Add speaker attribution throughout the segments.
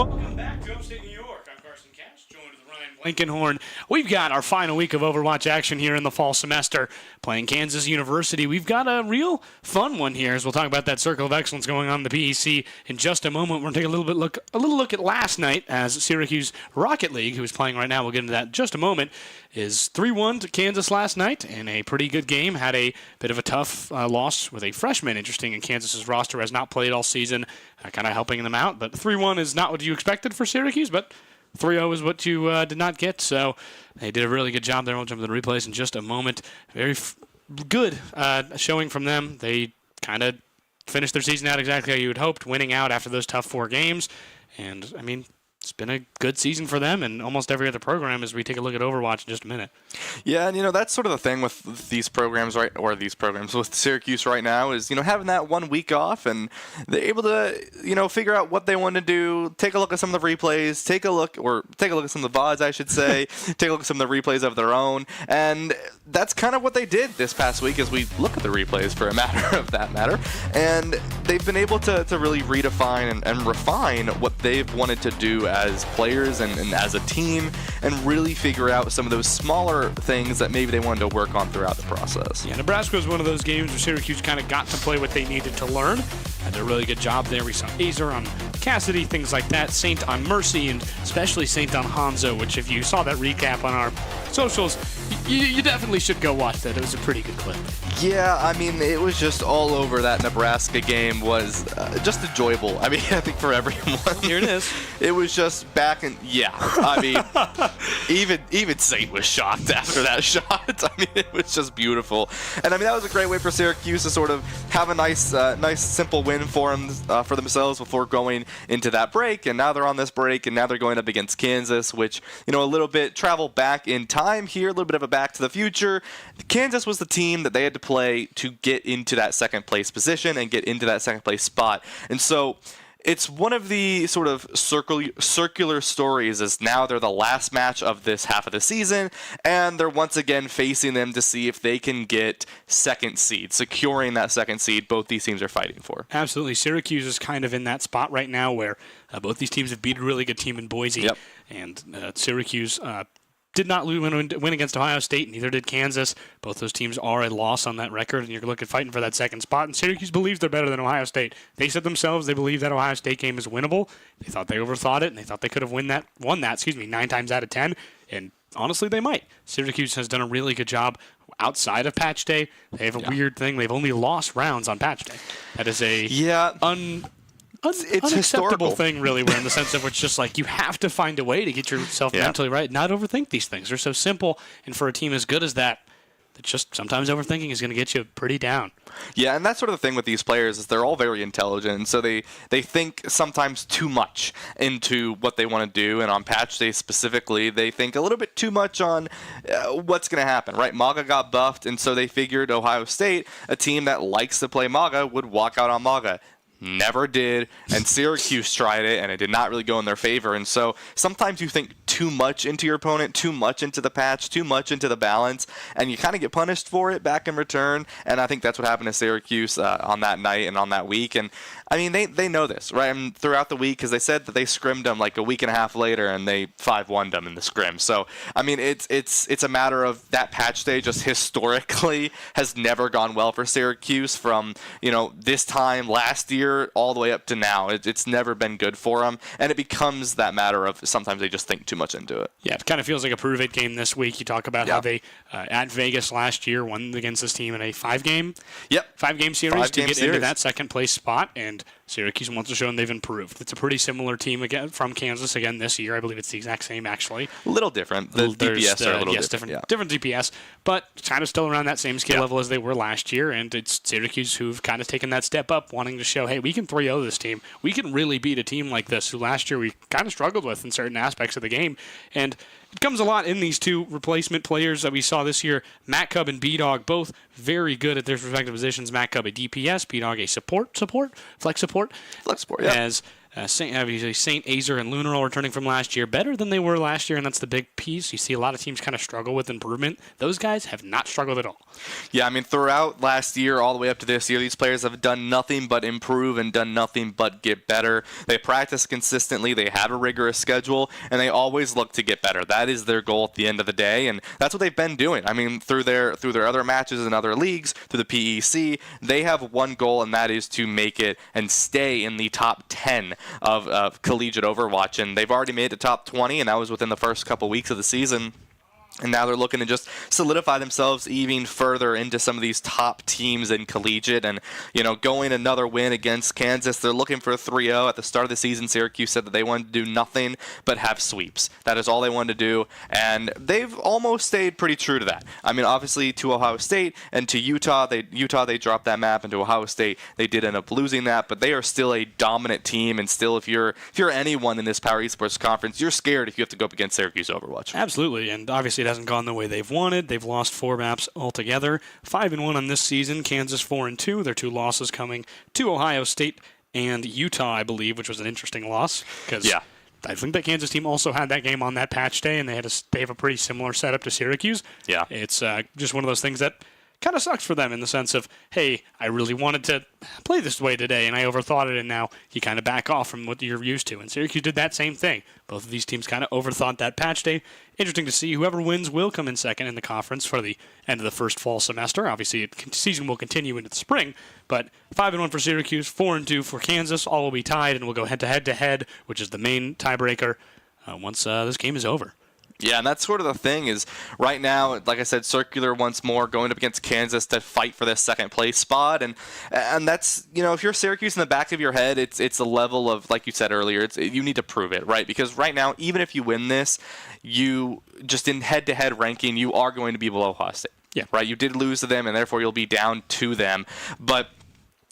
Speaker 1: and welcome back to Upstate New York. I'm Carson Cash, joined with Ryan Blankenhorn. We've got our final week of Overwatch action here in the fall semester, playing Kansas University. We've got a real fun one here, as we'll talk about that Circle of Excellence going on in the PEC in just a moment. We're going to take a little look at last night, as Syracuse Rocket League, who is playing right now, we'll get into that in just a moment, is 3-1 to Kansas last night in a pretty good game. Had a bit of a tough loss with a freshman, interesting, in Kansas's roster, has not played all season, kind of helping them out. But 3-1 is not what you expected for Syracuse, but 3-0 is what you did not get. So they did a really good job there. We'll jump to the replays in just a moment. Very good showing from them. They kind of finished their season out exactly how you had hoped, winning out after those tough 4 games. And, I mean, it's been a good season for them and almost every other program as we take a look at Overwatch in just a minute.
Speaker 2: Yeah, and that's sort of the thing with these programs, right? Or these programs with Syracuse right now is, having that 1 week off, and they're able to, figure out what they want to do, take a look at some of the replays, take a look at some of the VODs, I should say, take a look at some of the replays of their own, and that's kind of what they did this past week as we look at the replays for a matter of that matter, and they've been able to really redefine and refine what they've wanted to do as players and as a team, and really figure out some of those smaller things that maybe they wanted to work on throughout the process.
Speaker 1: Yeah, Nebraska was one of those games where Syracuse kind of got to play what they needed to learn. Did a really good job there. We saw Azer on Cassidy, things like that, Saint on Mercy, and especially Saint on Hanzo, which if you saw that recap on our socials, you definitely should go watch that. It was a pretty good clip.
Speaker 2: Yeah, I mean, it was just all over. That Nebraska game was just enjoyable. I mean, I think for everyone.
Speaker 1: Here it is.
Speaker 2: It was just back and, yeah, I mean, even Saint was shocked after that shot. I mean, it was just beautiful. And, I mean, that was a great way for Syracuse to sort of have a nice simple win for themselves before going into that break. And now they're on this break, and now they're going up against Kansas, which, a little bit travel back in time here, a little bit of a back to the future. Kansas was the team that they had to play to get into that second place position and get into that second place spot. And so it's one of the sort of circular stories, as now they're the last match of this half of the season, and they're once again facing them to see if they can get second seed, securing that second seed both these teams are fighting for.
Speaker 1: Absolutely. Syracuse is kind of in that spot right now where both these teams have beat a really good team in Boise.
Speaker 2: Yep.
Speaker 1: And Syracuse did not win against Ohio State, neither did Kansas. Both those teams are a loss on that record, and you're looking fighting for that second spot. And Syracuse believes they're better than Ohio State. They said themselves they believe that Ohio State game is winnable. They thought they overthought it, and they thought they could have won that 9 times out of 10. And honestly, they might. Syracuse has done a really good job outside of Patch Day. They have a weird thing. They've only lost rounds on Patch Day. That is a
Speaker 2: it's
Speaker 1: unacceptable
Speaker 2: historical
Speaker 1: thing, really, where in the sense of it's just like you have to find a way to get yourself mentally right, not overthink these things. They're so simple, and for a team as good as that, it's just sometimes overthinking is going to get you pretty down.
Speaker 2: Yeah, and that's sort of the thing with these players is they're all very intelligent, and so they think sometimes too much into what they want to do, and on Patch Day specifically, they think a little bit too much on what's going to happen, right? Maga got buffed, and so they figured Ohio State, a team that likes to play Maga, would walk out on Maga. Never did, and Syracuse tried it, and it did not really go in their favor. And so sometimes you think too much into your opponent, too much into the patch, too much into the balance, and you kind of get punished for it back in return. And I think that's what happened to Syracuse on that night and on that week. And I mean, they know this, right? I mean, throughout the week, because they said that they scrimmed them like a week and a half later, and they 5-1'd them in the scrim. So I mean, it's a matter of that Patch Day just historically has never gone well for Syracuse from this time last year all the way up to now. It's never been good for them, and it becomes that matter of sometimes they just think too much into it.
Speaker 1: Yeah, it kind of feels like a prove-it game this week. You talk about how they, at Vegas last year, won against this team in a 5-game series to get into that second-place spot, and Syracuse wants to show them they've improved. It's a pretty similar team again from Kansas again this year. I believe it's the exact same, actually.
Speaker 2: A little different. The DPS are a little different.
Speaker 1: Different DPS, but kind of still around that same skill level as they were last year, and it's Syracuse who've kind of taken that step up, wanting to show, hey, we can 3-0 this team. We can really beat a team like this, who last year we kind of struggled with in certain aspects of the game, and it comes a lot in these two replacement players that we saw this year. Matt Cub and B-Dog, both very good at their respective positions. Matt Cub a DPS, B-Dog a flex support,
Speaker 2: yeah.
Speaker 1: As Obviously, St. Azer and Lunaral returning from last year, better than they were last year, and that's the big piece. You see a lot of teams kind of struggle with improvement. Those guys have not struggled at all.
Speaker 2: Yeah, I mean, throughout last year all the way up to this year, these players have done nothing but improve and done nothing but get better. They practice consistently, they have a rigorous schedule, and they always look to get better. That is their goal at the end of the day, and that's what they've been doing. I mean, through their other matches in other leagues, through the PEC, they have one goal, and that is to make it and stay in the top 10 of collegiate Overwatch, and they've already made the top 20, and that was within the first couple weeks of the season. And now they're looking to just solidify themselves even further into some of these top teams in collegiate. And, going another win against Kansas, they're looking for a 3-0. At the start of the season, Syracuse said that they wanted to do nothing but have sweeps. That is all they wanted to do. And they've almost stayed pretty true to that. I mean, obviously, to Ohio State and to Utah, they dropped that map. And to Ohio State, they did end up losing that. But they are still a dominant team. And still, if you're anyone in this Power Esports Conference, you're scared if you have to go up against Syracuse Overwatch.
Speaker 1: Absolutely. And obviously, it hasn't gone the way they've wanted. They've lost 4 maps altogether. 5-1 on this season. Kansas 4-2. Their 2 losses coming to Ohio State and Utah, I believe, which was an interesting loss because I think that Kansas team also had that game on that patch day, and they have a pretty similar setup to Syracuse.
Speaker 2: Yeah,
Speaker 1: it's just one of those things that kind of sucks for them in the sense of, hey, I really wanted to play this way today, and I overthought it, and now you kind of back off from what you're used to. And Syracuse did that same thing. Both of these teams kind of overthought that patch day. Interesting to see. Whoever wins will come in second in the conference for the end of the first fall semester. Obviously, the season will continue into the spring, but 5-1 for Syracuse, 4-2 for Kansas. All will be tied, and we'll go head-to-head, which is the main tiebreaker once this game is over.
Speaker 2: Yeah, and that's sort of the thing is right now, like I said, circular once more, going up against Kansas to fight for this second place spot. And that's, if you're Syracuse in the back of your head, it's a level of, like you said earlier, you need to prove it, right? Because right now, even if you win this, you just in head-to-head ranking, you are going to be below Ohio State.
Speaker 1: Yeah.
Speaker 2: Right? You did lose to them, and therefore you'll be down to them. But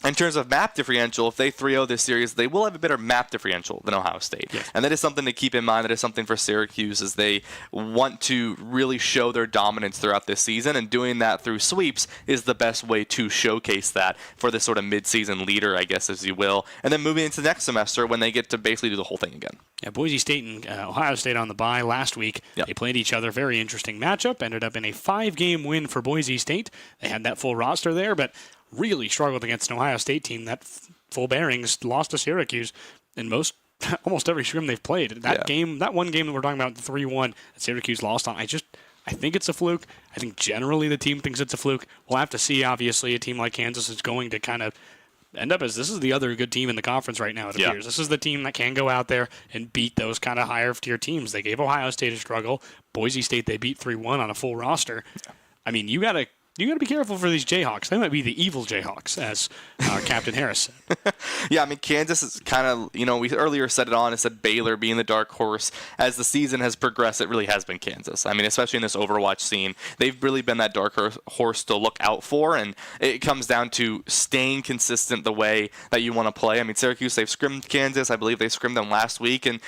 Speaker 2: in terms of map differential, if they 3-0 this series, they will have a better map differential than Ohio State.
Speaker 1: Yes.
Speaker 2: And that is something to keep in mind. That is something for Syracuse as they want to really show their dominance throughout this season. And doing that through sweeps is the best way to showcase that for this sort of mid-season leader, I guess, as you will. And then moving into next semester when they get to basically do the whole thing again.
Speaker 1: Yeah, Boise State and Ohio State on the bye last week.
Speaker 2: Yep.
Speaker 1: They played each other. Very interesting matchup. Ended up in a 5-game win for Boise State. They had that full roster there, but really struggled against an Ohio State team that full bearings lost to Syracuse in almost every scrim they've played. That one game that we're talking about, 3-1, that Syracuse lost on, I think it's a fluke. I think generally the team thinks it's a fluke. We'll have to see. Obviously, a team like Kansas is going to kind of end up as this is the other good team in the conference right now, it appears. This is the team that can go out there and beat those kind of higher tier teams. They gave Ohio State a struggle. Boise State, they beat 3-1 on a full roster. I mean, you got to be careful for these Jayhawks. They might be the evil Jayhawks, as Captain Harris said.
Speaker 2: Yeah, I mean, Kansas is kind of, we earlier said it on, it said Baylor being the dark horse. As the season has progressed, it really has been Kansas. I mean, especially in this Overwatch scene, they've really been that dark horse to look out for, and it comes down to staying consistent the way that you want to play. I mean, Syracuse, they've scrimmed Kansas. I believe they scrimmed them last week, and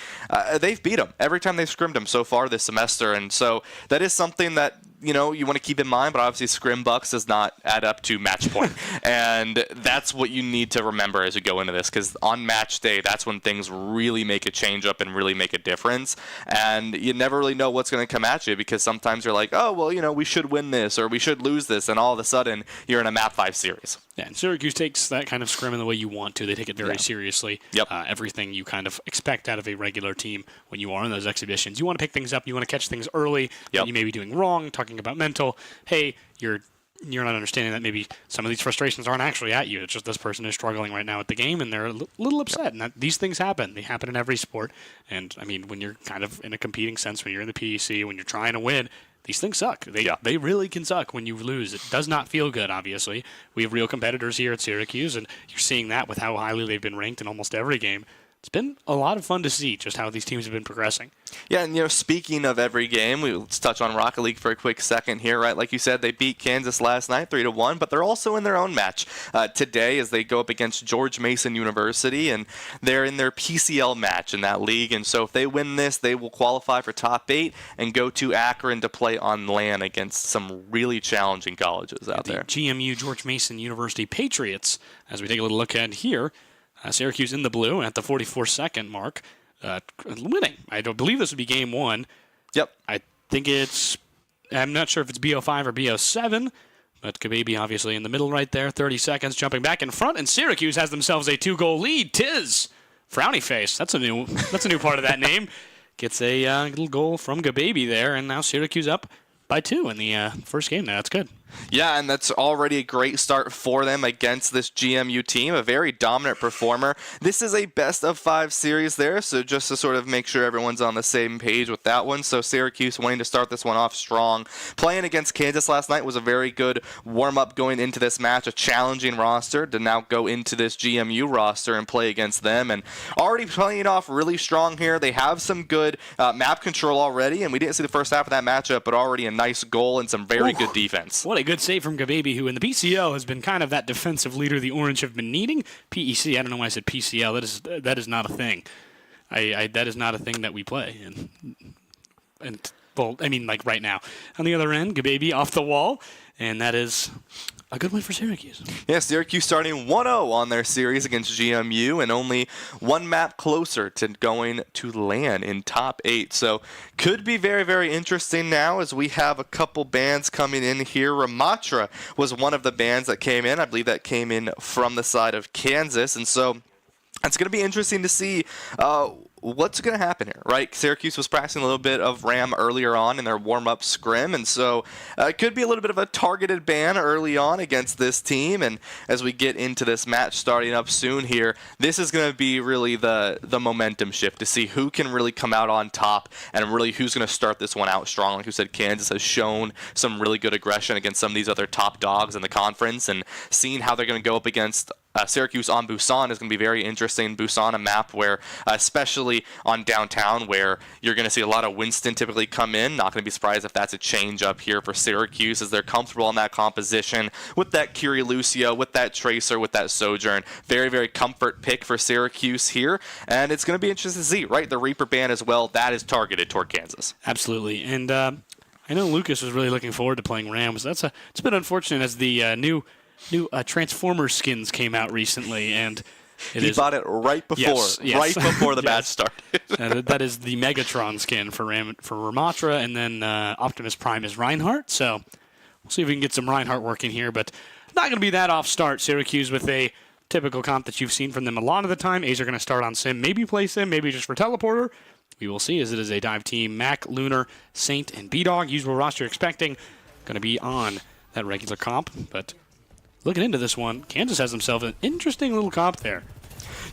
Speaker 2: they've beat them every time they've scrimmed them so far this semester, and so that is something that you want to keep in mind, but obviously scrim bucks does not add up to match point. And that's what you need to remember as you go into this, because on match day, that's when things really make a change up and really make a difference. And you never really know what's going to come at you, because sometimes you're like, oh, well, we should win this or we should lose this. And all of a sudden, you're in a map 5 series.
Speaker 1: Yeah, and Syracuse takes that kind of scrim in the way you want to. They take it very seriously.
Speaker 2: Yep.
Speaker 1: Everything you kind of expect out of a regular team when you are in those exhibitions. You want to pick things up. You want to catch things early that you may be doing wrong, talking about mental. Hey, you're not understanding that maybe some of these frustrations aren't actually at you. It's just this person is struggling right now at the game, and they're a little upset. And these things happen. They happen in every sport. And, I mean, when you're kind of in a competing sense, when you're in the PEC, when you're trying to win, these things suck. They really can suck when you lose. It does not feel good, obviously. We have real competitors here at Syracuse, and you're seeing that with how highly they've been ranked in almost every game. It's been a lot of fun to see just how these teams have been progressing.
Speaker 2: Yeah, and speaking of every game, let's touch on Rocket League for a quick second here, right? Like you said, they beat Kansas last night 3-1, but they're also in their own match today as they go up against George Mason University, and they're in their PCL match in that league. And so if they win this, they will qualify for top 8 and go to Akron to play on LAN against some really challenging colleges out there.
Speaker 1: GMU George Mason University Patriots, as we take a little look at here. Syracuse in the blue at the 44-second mark, winning. I don't believe this would be game one.
Speaker 2: Yep.
Speaker 1: I think I'm not sure if it's BO5 or BO7, but Kababy obviously in the middle right there, 30 seconds, jumping back in front, and Syracuse has themselves a 2-goal lead. Tiz, frowny face, that's a new part of that name. Gets a little goal from Kababy there, and now Syracuse up by 2 in the first game now. That's good.
Speaker 2: Yeah, and that's already a great start for them against this GMU team, a very dominant performer. This is a best-of-5 series there, so just to sort of make sure everyone's on the same page with that one. So Syracuse wanting to start this one off strong. Playing against Kansas last night was a very good warm-up going into this match, a challenging roster to now go into this GMU roster and play against them. And already playing off really strong here. They have some good map control already, and we didn't see the first half of that matchup, but already a nice goal and some very good defense.
Speaker 1: What a good save from Kababy, who in the PCL has been kind of that defensive leader the Orange have been needing. PEC, I don't know why I said PCL. That is not a thing. That is not a thing that we play. And well, I mean, like right now. On the other end, Kababy off the wall, and that is a good win for Syracuse.
Speaker 2: Yeah, Syracuse starting 1-0 on their series against GMU and only one map closer to going to land in top 8. So could be very, very interesting now as we have a couple bands coming in here. Ramatra was one of the bands that came in. I believe that came in from the side of Kansas. And so it's going to be interesting to see what's going to happen here, right? Syracuse was practicing a little bit of Ram earlier on in their warm-up scrim, and so it could be a little bit of a targeted ban early on against this team. And as we get into this match starting up soon here, this is going to be really the momentum shift to see who can really come out on top and really who's going to start this one out strong. Like you said, Kansas has shown some really good aggression against some of these other top dogs in the conference, and seeing how they're going to go up against Syracuse on Busan is going to be very interesting. Busan, a map where, especially on downtown, where you're going to see a lot of Winston typically come in. Not going to be surprised if that's a change up here for Syracuse, as they're comfortable in that composition with that Curie Lucio, with that Tracer, with that Sojourn. Very, very comfort pick for Syracuse here, and it's going to be interesting to see, right? The Reaper ban as well, that is targeted toward Kansas.
Speaker 1: Absolutely, and I know Lucas was really looking forward to playing Rams. It's been unfortunate as the new Transformer skins came out recently, and
Speaker 2: he bought it right before, right before the match started.
Speaker 1: That is the Megatron skin for Ramatra, and then Optimus Prime is Reinhardt. So we'll see if we can get some Reinhardt working here, but not going to be that off start. Syracuse with a typical comp that you've seen from them a lot of the time. A's are going to start on Sim, maybe play Sim, maybe just for Teleporter. We will see, as it is a dive team. Mac, Lunar, Saint, and B-Dog. Usual roster expecting going to be on that regular comp, but looking into this one, Kansas has themselves an interesting little comp there.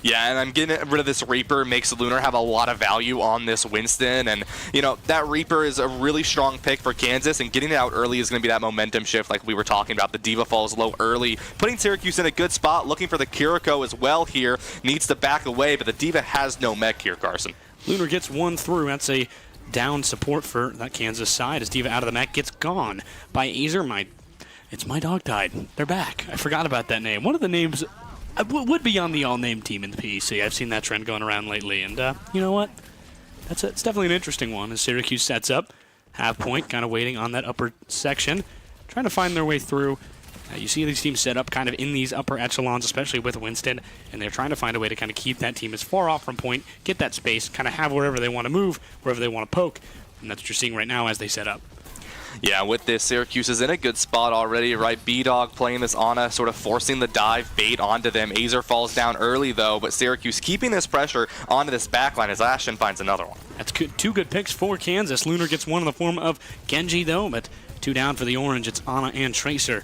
Speaker 2: Yeah, and I'm getting rid of this Reaper. Makes Lunar have a lot of value on this Winston. And, you know, that Reaper is a really strong pick for Kansas, and getting it out early is going to be that momentum shift like we were talking about. The Diva falls low early, putting Syracuse in a good spot, looking for the Kiriko as well here. Needs to back away, but the Diva has no mech here, Carson.
Speaker 1: Lunar gets one through. That's a down support for that Kansas side as Diva out of the mech gets gone by Azer. It's My Dog Died. They're back. I forgot about that name. One of the names would be on the all-name team in the PEC. I've seen that trend going around lately. And you know what? It's definitely an interesting one as Syracuse sets up. Half point, kind of waiting on that upper section. Trying to find their way through. You see these teams set up kind of in these upper echelons, especially with Winston. And they're trying to find a way to kind of keep that team as far off from point, get that space, kind of have wherever they want to move, wherever they want to poke. And that's what you're seeing right now as they set up.
Speaker 2: Yeah, with this, Syracuse is in a good spot already, right? B-Dog playing this Ana, sort of forcing the dive bait onto them. Azer falls down early, though, but Syracuse keeping this pressure onto this backline as Ashton finds another one.
Speaker 1: That's good. Two good picks for Kansas. Lunar gets one in the form of Genji, though, but two down for the Orange. It's Ana and Tracer.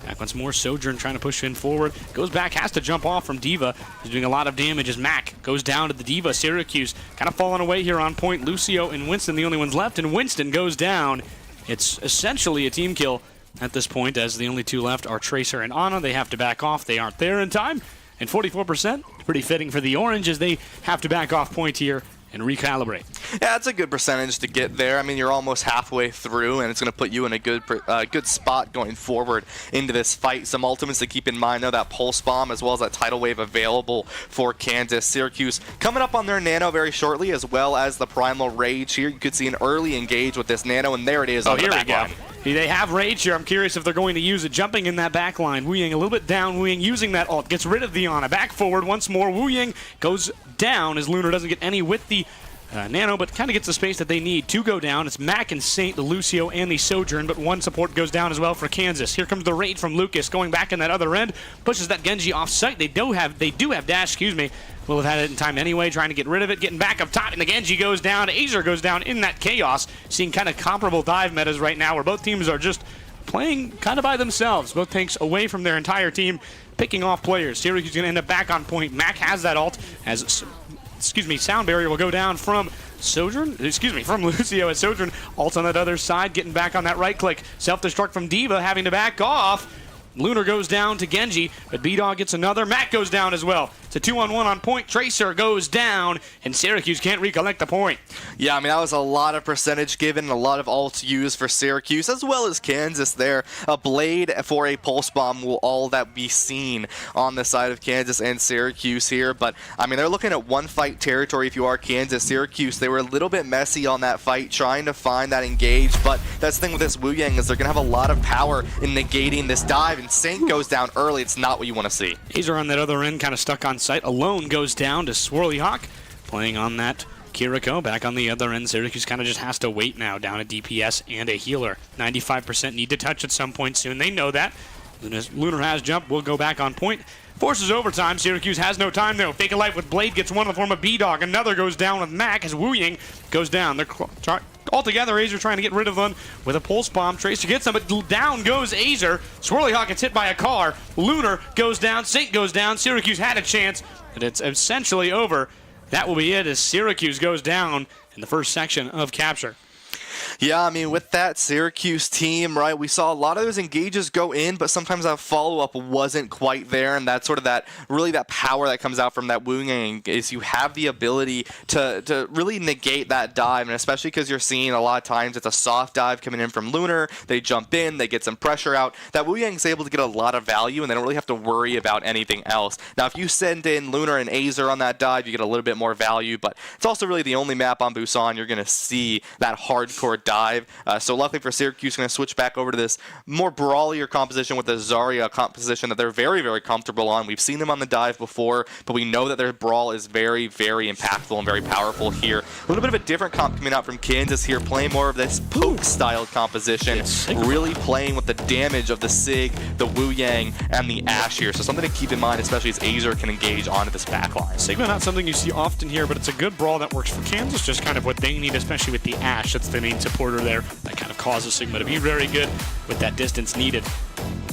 Speaker 1: Back once more, Sojourn trying to push in forward. Goes back, has to jump off from Diva. He's doing a lot of damage as Mac goes down to the Diva. Syracuse kind of falling away here on point. Lucio and Winston, the only ones left, and Winston goes down. It's essentially a team kill at this point, as the only two left are Tracer and Ana. They have to back off. They aren't there in time. And 44%, pretty fitting for the Orange as they have to back off point here and recalibrate.
Speaker 2: Yeah, it's a good percentage to get there. I mean, you're almost halfway through, and it's going to put you in a good spot going forward into this fight. Some ultimates to keep in mind, though, that Pulse Bomb as well as that Tidal Wave available for Kansas. Syracuse coming up on their Nano very shortly, as well as the Primal Rage here. You could see an early engage with this Nano, and there it is on the back line.
Speaker 1: They have rage here. I'm curious if they're going to use it. Jumping in that back line. Wu Ying a little bit down. Wu Ying using that ult. Gets rid of the Ana. Back forward once more. Wu Ying goes down as Lunar doesn't get any with the Nano, but kind of gets the space that they need to go down. It's Mac and Saint, the Lucio, and the Sojourn, but one support goes down as well for Kansas. Here comes the raid from Lucas, going back in that other end, pushes that Genji off site. They do have dash, Will have had it in time anyway, trying to get rid of it, getting back up top, and the Genji goes down. Azer goes down in that chaos. Seeing kind of comparable dive metas right now, where both teams are just playing kind of by themselves. Both tanks away from their entire team, picking off players. Syracuse is going to end up back on point. Mac has that ult as Sound Barrier will go down from from Lucio as Sojourn ults on that other side, getting back on that right click. Self-destruct from D.Va, having to back off. Lunar goes down to Genji, but B-Dog gets another. Mac goes down as well. It's a 2-on-1 on point. Tracer goes down, and Syracuse can't recollect the point.
Speaker 2: Yeah, I mean, that was a lot of percentage given, a lot of ults used for Syracuse, as well as Kansas there. A Blade for a Pulse Bomb will all that be seen on the side of Kansas and Syracuse here. But, I mean, they're looking at one-fight territory if you are Kansas. Syracuse, they were a little bit messy on that fight, trying to find that engage. But that's the thing with this Wu Yang is they're going to have a lot of power in negating this dive. And Saint goes down early. It's not what you want to see.
Speaker 1: Azer on that other end, kind of stuck on site. Alone goes down to Swirly Hawk, playing on that Kiriko. Back on the other end, Syracuse kind of just has to wait now, down a DPS and a healer. 95% need to touch at some point soon. They know that. Lunar has jumped, will go back on point. Forces overtime. Syracuse has no time though. Fake a Life with Blade gets one in the form of B-Dog. Another goes down with Mac as Wu Ying goes down. They're altogether, Azer trying to get rid of them with a Pulse Bomb. Tracer gets them, but down goes Azer. Swirly Hawk gets hit by a car. Lunar goes down. Saint goes down. Syracuse had a chance, but it's essentially over. That will be it as Syracuse goes down in the first section of Capture.
Speaker 2: Yeah, I mean, with that Syracuse team, right, we saw a lot of those engages go in, but sometimes that follow-up wasn't quite there, and that's sort of that power that comes out from that Wu Yang is you have the ability to really negate that dive, and especially because you're seeing a lot of times it's a soft dive coming in from Lunar, they jump in, they get some pressure out. That Wu Yang is able to get a lot of value, and they don't really have to worry about anything else. Now, if you send in Lunar and Azer on that dive, you get a little bit more value, but it's also really the only map on Busan you're going to see that hardcore dive. So luckily for Syracuse, going to switch back over to this more brawlier composition with the Zarya composition that they're very, very comfortable on. We've seen them on the dive before, but we know that their brawl is very, very impactful and very powerful here. A little bit of a different comp coming out from Kansas here, playing more of this poke-styled composition, really playing with the damage of the Sig, the Wu Yang, and the Ashe here. So something to keep in mind, especially as Azer can engage onto this backline.
Speaker 1: Sigma, not something you see often here, but it's a good brawl that works for Kansas, just kind of what they need, especially with the Ashe. That's the main supporter there. That kind of causes Sigma to be very good with that distance needed.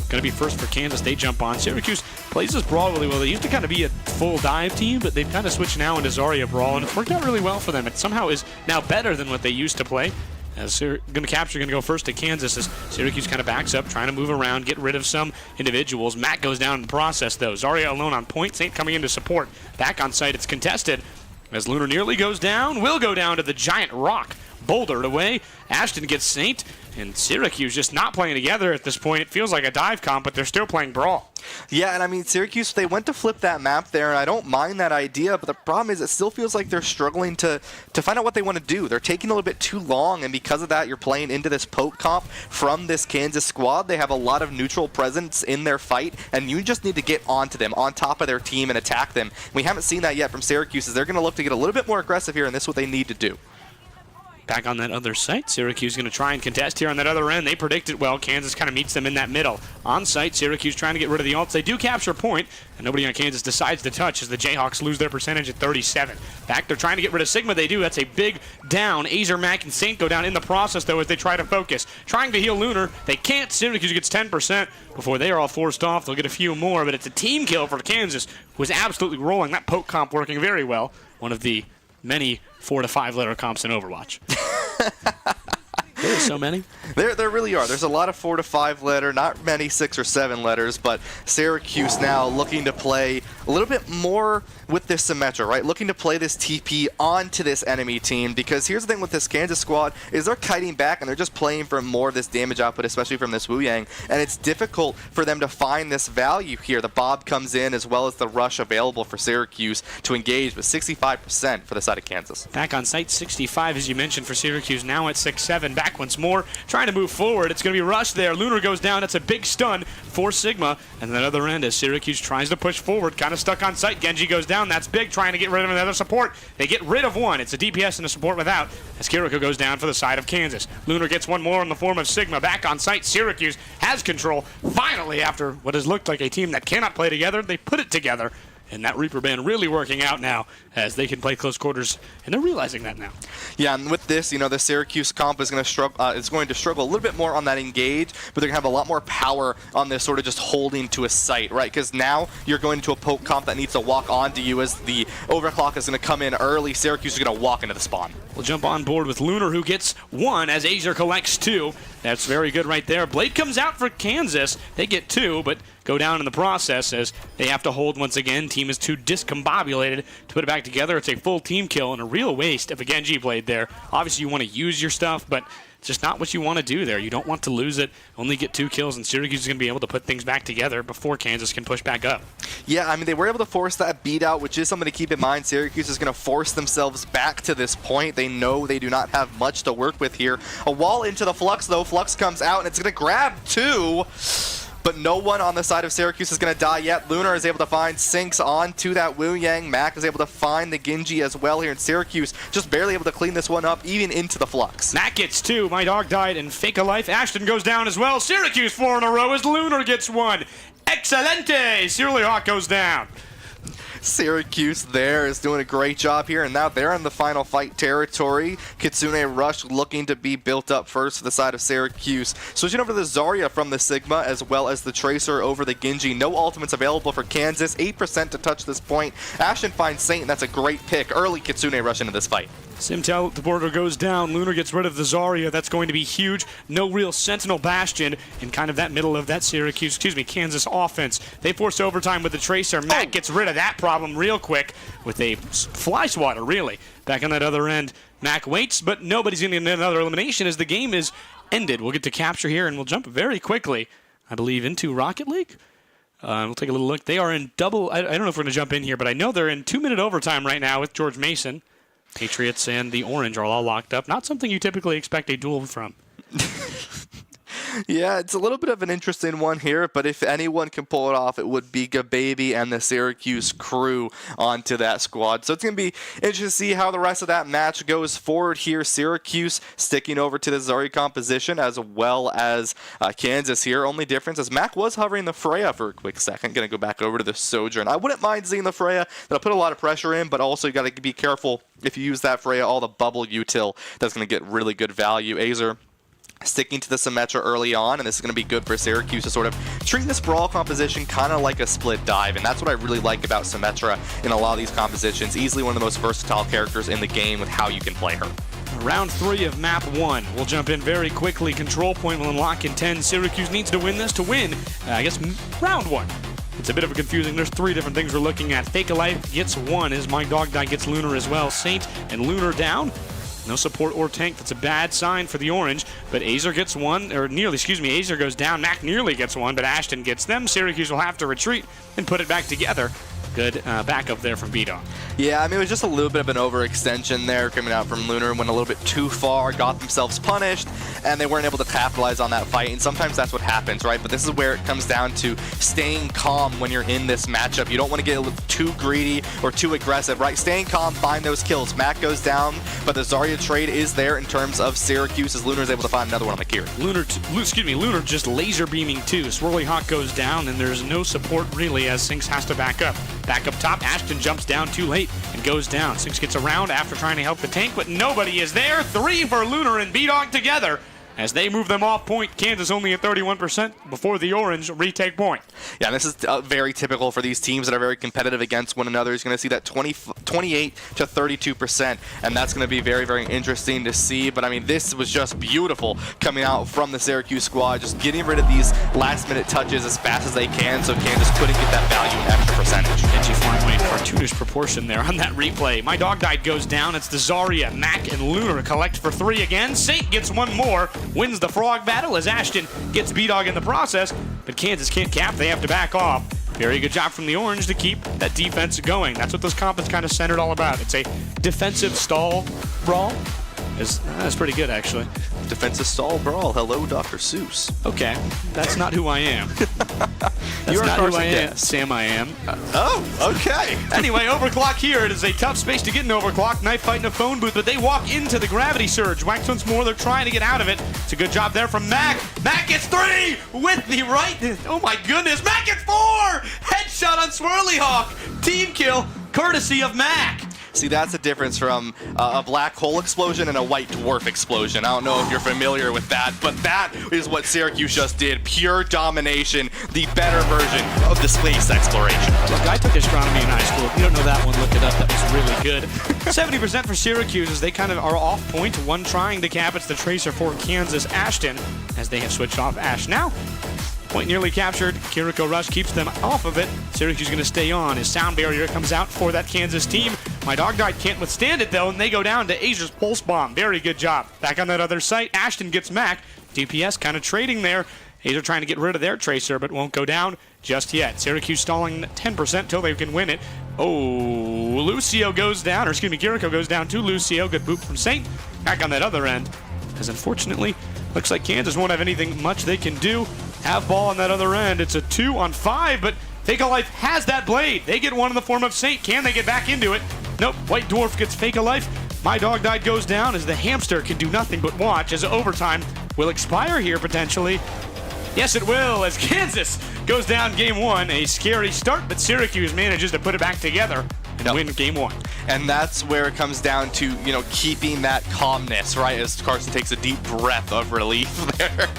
Speaker 1: Going to be first for Kansas. They jump on. Syracuse plays this brawl really well. They used to kind of be a full dive team, but they've kind of switched now into Zarya brawl, and it's worked out really well for them. It somehow is now better than what they used to play. As going to go first to Kansas as Syracuse kind of backs up, trying to move around, get rid of some individuals. Matt goes down in the process, though. Zarya alone on point. Saint coming in to support. Back on site, it's contested. As Lunar nearly goes down, will go down to the giant rock. Bouldered away. Ashton gets Saint, and Syracuse just not playing together at this point. It feels like a dive comp, but they're still playing brawl.
Speaker 2: Yeah, and I mean, Syracuse, they went to flip that map there, and I don't mind that idea, but the problem is it still feels like they're struggling to find out what they want to do. They're taking a little bit too long, and because of that, you're playing into this poke comp from this Kansas squad. They have a lot of neutral presence in their fight, and you just need to get onto them, on top of their team, and attack them. We haven't seen that yet from Syracuse, as they're going to look to get a little bit more aggressive here, and this is what they need to do.
Speaker 1: Back on that other site, Syracuse going to try and contest here on that other end. They predict it well. Kansas kind of meets them in that middle. On site, Syracuse trying to get rid of the ults. They do capture point, and nobody on Kansas decides to touch as the Jayhawks lose their percentage at 37. Back, they're trying to get rid of Sigma. They do. That's a big down. Azer, Mac, and Saint go down in the process, though, as they try to focus. Trying to heal Lunar. They can't. Syracuse gets 10% before they are all forced off. They'll get a few more, but it's a team kill for Kansas, who is absolutely rolling. That poke comp working very well. One of the many 4 to 5 letter comps in Overwatch. There are so many.
Speaker 2: There really are. There's a lot of 4 to 5 letter, not many 6 or 7 letters, but Syracuse now looking to play a little bit more with this Symmetra, right? Looking to play this TP onto this enemy team, because here's the thing with this Kansas squad is they're kiting back and they're just playing for more of this damage output, especially from this Wu Yang, and it's difficult for them to find this value here. The Bob comes in as well as the rush available for Syracuse to engage with 65% for the side of Kansas.
Speaker 1: Back on site, 65 as you mentioned for Syracuse, now at 6-7. Back when once more, trying to move forward. It's going to be rushed there. Lunar goes down. That's a big stun for Sigma. And then other end as Syracuse tries to push forward, kind of stuck on site. Genji goes down. That's big, trying to get rid of another support. They get rid of one. It's a DPS and a support without, as Kiriko goes down for the side of Kansas. Lunar gets one more in the form of Sigma. Back on site, Syracuse has control. Finally, after what has looked like a team that cannot play together, they put it together. And that Reaper band really working out now as they can play close quarters, and they're realizing that now.
Speaker 2: Yeah, and with this, the Syracuse comp is going to struggle a little bit more on that engage, but they're going to have a lot more power on this sort of just holding to a site, right? Because now you're going into a poke comp that needs to walk onto you as the overclock is going to come in early. Syracuse is going to walk into the spawn.
Speaker 1: We'll jump on board with Lunar, who gets one as Azer collects two. That's very good right there. Blade comes out for Kansas. They get two, but go down in the process as they have to hold once again. Team is too discombobulated to put it back together. It's a full team kill and a real waste of a Genji blade there. Obviously, you want to use your stuff, but it's just not what you want to do there. You don't want to lose it, only get 2 kills, and Syracuse is going to be able to put things back together before Kansas can push back up.
Speaker 2: Yeah, I mean, they were able to force that beat out, which is something to keep in mind. Syracuse is going to force themselves back to this point. They know they do not have much to work with here. A wall into the Flux, though. Flux comes out, and it's going to grab 2. But no one on the side of Syracuse is going to die yet. Lunar is able to find Sinks onto that Wu Yang. Mac is able to find the Genji as well here in Syracuse. Just barely able to clean this one up, even into the Flux.
Speaker 1: Mac gets 2. My dog died in Fake a Life. Ashton goes down as well. Syracuse 4 in a row as Lunar gets 1. Excelente! Surly Hawk goes down.
Speaker 2: Syracuse there is doing a great job here, and now they're in the final fight territory. Kitsune Rush looking to be built up first for the side of Syracuse. Switching over to the Zarya from the Sigma, as well as the Tracer over the Genji. No ultimates available for Kansas, 8% to touch this point. Ashton finds Saint, and that's a great pick. Early Kitsune Rush into this fight.
Speaker 1: Simtel, the border goes down. Lunar gets rid of the Zarya. That's going to be huge. No real Sentinel Bastion in kind of that middle of that Kansas offense. They force overtime with the Tracer. Matt gets rid of that problem real quick with a fly swatter, really. Back on that other end, Mac waits, but nobody's going to get another elimination as the game is ended. We'll get to capture here, and we'll jump very quickly, I believe, into Rocket League. We'll take a little look. They are in double, I don't know if we're going to jump in here, but I know they're in 2-minute overtime right now with George Mason. Patriots and the Orange are all locked up. Not something you typically expect a duel from.
Speaker 2: Yeah, it's a little bit of an interesting one here, but if anyone can pull it off, it would be Gababy and the Syracuse crew onto that squad. So it's going to be interesting to see how the rest of that match goes forward here. Syracuse sticking over to the Zarya composition as well as Kansas here. Only difference is Mac was hovering the Freya for a quick second. Going to go back over to the Sojourn. I wouldn't mind seeing the Freya. That'll put a lot of pressure in, but also you got to be careful if you use that Freya, all the bubble util, that's going to get really good value. Azer sticking to the Symmetra early on, and this is going to be good for Syracuse to sort of treat this Brawl composition kind of like a split dive, and that's what I really like about Symmetra in a lot of these compositions. Easily one of the most versatile characters in the game with how you can play her.
Speaker 1: Round 3 of map 1. We'll jump in very quickly. Control point will unlock in 10. Syracuse needs to win this to win, round 1. It's a bit of a confusing. There's 3 different things we're looking at. Fake a Life gets 1 as My Dog Die gets Lunar as well. Saint and Lunar down. No support or tank. That's a bad sign for the Orange, but Azer gets 1, or nearly, Azer goes down. Mac nearly gets 1, but Ashton gets them. Syracuse will have to retreat and put it back together. Good backup there from B-Dog.
Speaker 2: Yeah, I mean, it was just a little bit of an overextension there coming out from Lunar. Went a little bit too far, got themselves punished, and they weren't able to capitalize on that fight. And sometimes that's what happens, right? But this is where it comes down to staying calm when you're in this matchup. You don't want to get too greedy or too aggressive, right? Staying calm, find those kills. Mac goes down, but the Zarya trade is there in terms of Syracuse as Lunar is able to find another one on the Kiri.
Speaker 1: Lunar just laser beaming too. Swirly Hawk goes down, and there's no support really as Sinks has to back up. Back up top, Ashton jumps down too late and goes down. Sinks gets around after trying to help the tank, but nobody is there. 3 for Lunar and B-Dog together as they move them off point. Kansas only at 31% before the Orange retake point.
Speaker 2: Yeah, this is very typical for these teams that are very competitive against one another. You're going to see that 28 to 32%, and that's going to be very, very interesting to see. But, I mean, this was just beautiful coming out from the Syracuse squad, just getting rid of these last-minute touches as fast as they can so Kansas couldn't get that value and extra percentage.
Speaker 1: Genji finally in cartoonish proportion there on that replay. My Dog Died goes down. It's the Zarya, Mac, and Lunar collect for 3 again. Saint gets 1 more. Wins the frog battle as Ashton gets B-Dog in the process, but Kansas can't cap. They have to back off. Very good job from the Orange to keep that defense going. That's what this comp is kind of centered all about. It's a defensive stall brawl. That's pretty good, actually.
Speaker 2: defensive stall brawl. Hello, Dr. Seuss.
Speaker 1: Okay, that's not who I am. That's
Speaker 2: You are
Speaker 1: not who
Speaker 2: Carson
Speaker 1: I am.
Speaker 2: Kent.
Speaker 1: Sam, I am.
Speaker 2: Oh, okay.
Speaker 1: Anyway, Overclock here. It is a tough space to get in Overclock. Knife fight in a phone booth, but they walk into the gravity surge. Wax once more. They're trying to get out of it. It's a good job there from Mac. Mac gets 3 with the right. Oh my goodness. Mac gets 4. Headshot on Swirly Hawk. Team kill, courtesy of Mac.
Speaker 2: See, that's the difference from a black hole explosion and a white dwarf explosion. I don't know if you're familiar with that, but that is what Syracuse just did. Pure domination, the better version of the space exploration.
Speaker 1: Look, I took astronomy in high school. If you don't know that one, look it up. That was really good. 70% for Syracuse as they kind of are off point. One trying to cap. It's the tracer for Kansas, Ashton, as they have switched off Ash now. Point nearly captured. Kiriko Rush keeps them off of it. Syracuse going to stay on. His sound barrier comes out for that Kansas team. My dog died can't withstand it, though, and they go down to Asia's Pulse Bomb. Very good job. Back on that other site, Ashton gets Mac. DPS kind of trading there. Asia trying to get rid of their tracer, but won't go down just yet. Syracuse stalling 10% till they can win it. Oh, Lucio goes down, or excuse me, Kiriko goes down to Lucio. Good boot from Saint. Back on that other end, as unfortunately, looks like Kansas won't have anything much they can do. Have ball on that other end. It's a 2-on-5, but Fake a Life has that blade. They get one in the form of Saint. Can they get back into it? Nope. White Dwarf gets Fake a Life. My Dog Died goes down as the hamster can do nothing but watch as overtime will expire here potentially. Yes, it will, as Kansas goes down game 1. A scary start, but Syracuse manages to put it back together and win game 1.
Speaker 2: And that's where it comes down to, keeping that calmness, right? As Carson takes a deep breath of relief there.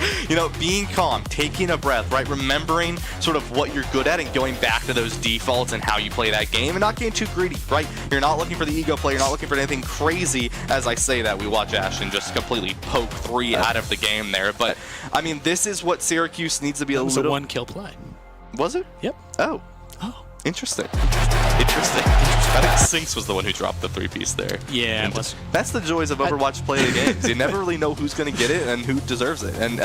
Speaker 2: Being calm, taking a breath, right? Remembering sort of what you're good at and going back to those defaults and how you play that game and not getting too greedy, right? You're not looking for the ego play. You're not looking for anything crazy. As I say that, we watch Ashton just completely poke 3 out of the game there. But, this is what Syracuse needs to be a little...
Speaker 1: It was a 1-kill play.
Speaker 2: Was it?
Speaker 1: Yep.
Speaker 2: Oh. Interesting. I think Sinks was the one who dropped the 3-piece there.
Speaker 1: Yeah,
Speaker 2: and that's the joys of Overwatch play the games. You never really know who's going to get it and who deserves it. And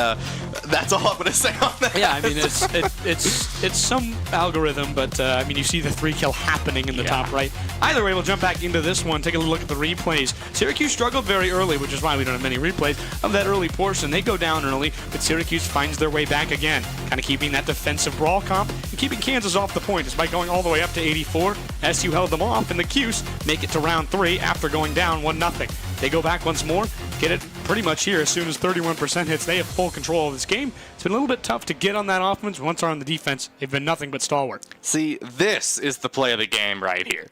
Speaker 2: that's all I'm going to say on that.
Speaker 1: Yeah, it's some algorithm, but you see the 3-kill happening in the top right. Either way, we'll jump back into this one, take a look at the replays. Syracuse struggled very early, which is why we don't have many replays of that early portion. They go down early, but Syracuse finds their way back again, kind of keeping that defensive brawl comp and keeping Kansas off the point despite going all the way up to 84. SU held them off, and the Cuse make it to round 3 after going down 1-0. They go back once more, get it pretty much here as soon as 31% hits. They have full control of this game. It's been a little bit tough to get on that offense. Once they're on the defense, they've been nothing but stalwart.
Speaker 2: See, this is the play of the game right here.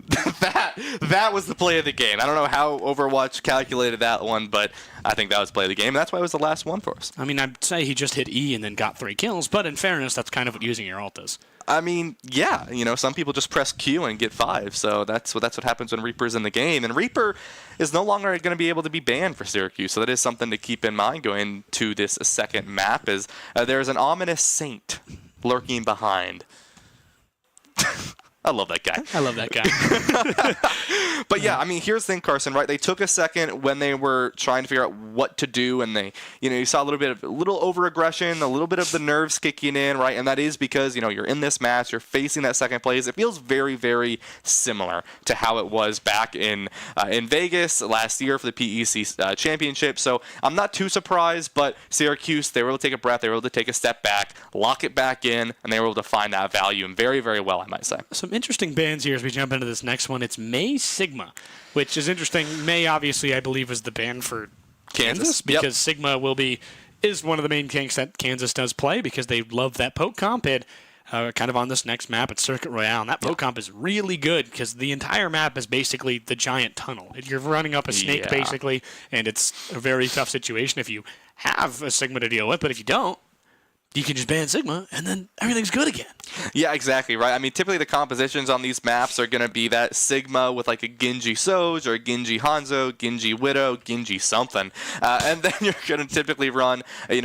Speaker 2: that was the play of the game. I don't know how Overwatch calculated that one, but I think that was play of the game. That's why it was the last one for us.
Speaker 1: I'd say he just hit E and then got 3 kills, but in fairness, that's kind of what using your ult is.
Speaker 2: Yeah, some people just press Q and get 5, so that's what happens when Reaper's in the game. And Reaper is no longer going to be able to be banned for Syracuse, so that is something to keep in mind going to this second map. Is there's an ominous Saint lurking behind. I love that guy.
Speaker 1: I love that guy.
Speaker 2: But yeah, here's the thing, Carson, right? They took a second when they were trying to figure out what to do, and they, you saw a little over-aggression, a little bit of the nerves kicking in, right? And that is because, you're in this match, you're facing that second place. It feels very, very similar to how it was back in Vegas last year for the PEC championship. So I'm not too surprised, but Syracuse, they were able to take a breath, they were able to take a step back, lock it back in, and they were able to find that value, and very, very well, I might say.
Speaker 1: Some interesting bans here as we jump into this next one. It's May Sigma, which is interesting. May, obviously, I believe, is the ban for Kansas because Sigma is one of the main tanks that Kansas does play because they love that poke comp. And kind of on this next map at Circuit Royale, and that poke comp is really good because the entire map is basically the giant tunnel. You're running up a snake, basically, and it's a very tough situation if you have a Sigma to deal with, but if you don't, you can just ban Sigma, and then everything's good again.
Speaker 2: Yeah, exactly, right? Typically the compositions on these maps are going to be that Sigma with like a Genji Soj or a Genji Hanzo, Genji Widow, Genji something. And then you're going to typically run,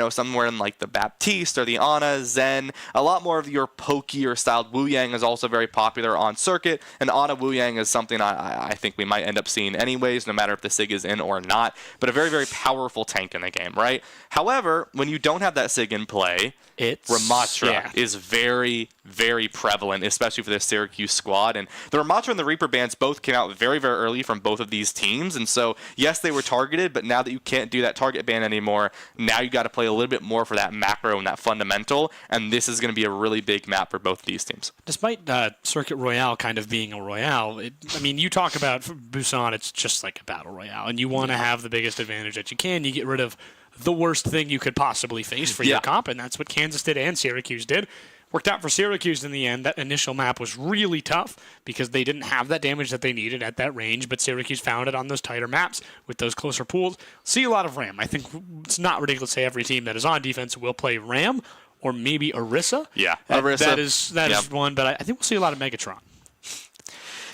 Speaker 2: somewhere in like the Baptiste or the Ana, Zen. A lot more of your pokier styled Wu Yang is also very popular on Circuit, and Ana Wu Yang is something I think we might end up seeing anyways, no matter if the Sig is in or not, but a very, very powerful tank in the game, right? However, when you don't have that Sig in play, Ramatra is very, very prevalent, especially for this Syracuse squad. And the Ramatra and the Reaper bans both came out very, very early from both of these teams. And so, yes, they were targeted, but now that you can't do that target ban anymore, now you got to play a little bit more for that macro and that fundamental. And this is going to be a really big map for both of these teams.
Speaker 1: Despite Circuit Royale kind of being a Royale, you talk about Busan, it's just like a Battle Royale. And you want to have the biggest advantage that you can. You get rid of the worst thing you could possibly face for your comp, and that's what Kansas did and Syracuse did. Worked out for Syracuse in the end. That initial map was really tough because they didn't have that damage that they needed at that range, but Syracuse found it on those tighter maps with those closer pools. See a lot of Ram. I think it's not ridiculous to say every team that is on defense will play Ram or maybe Orisa.
Speaker 2: Yeah,
Speaker 1: Orisa. That is one, but I think we'll see a lot of Megatron.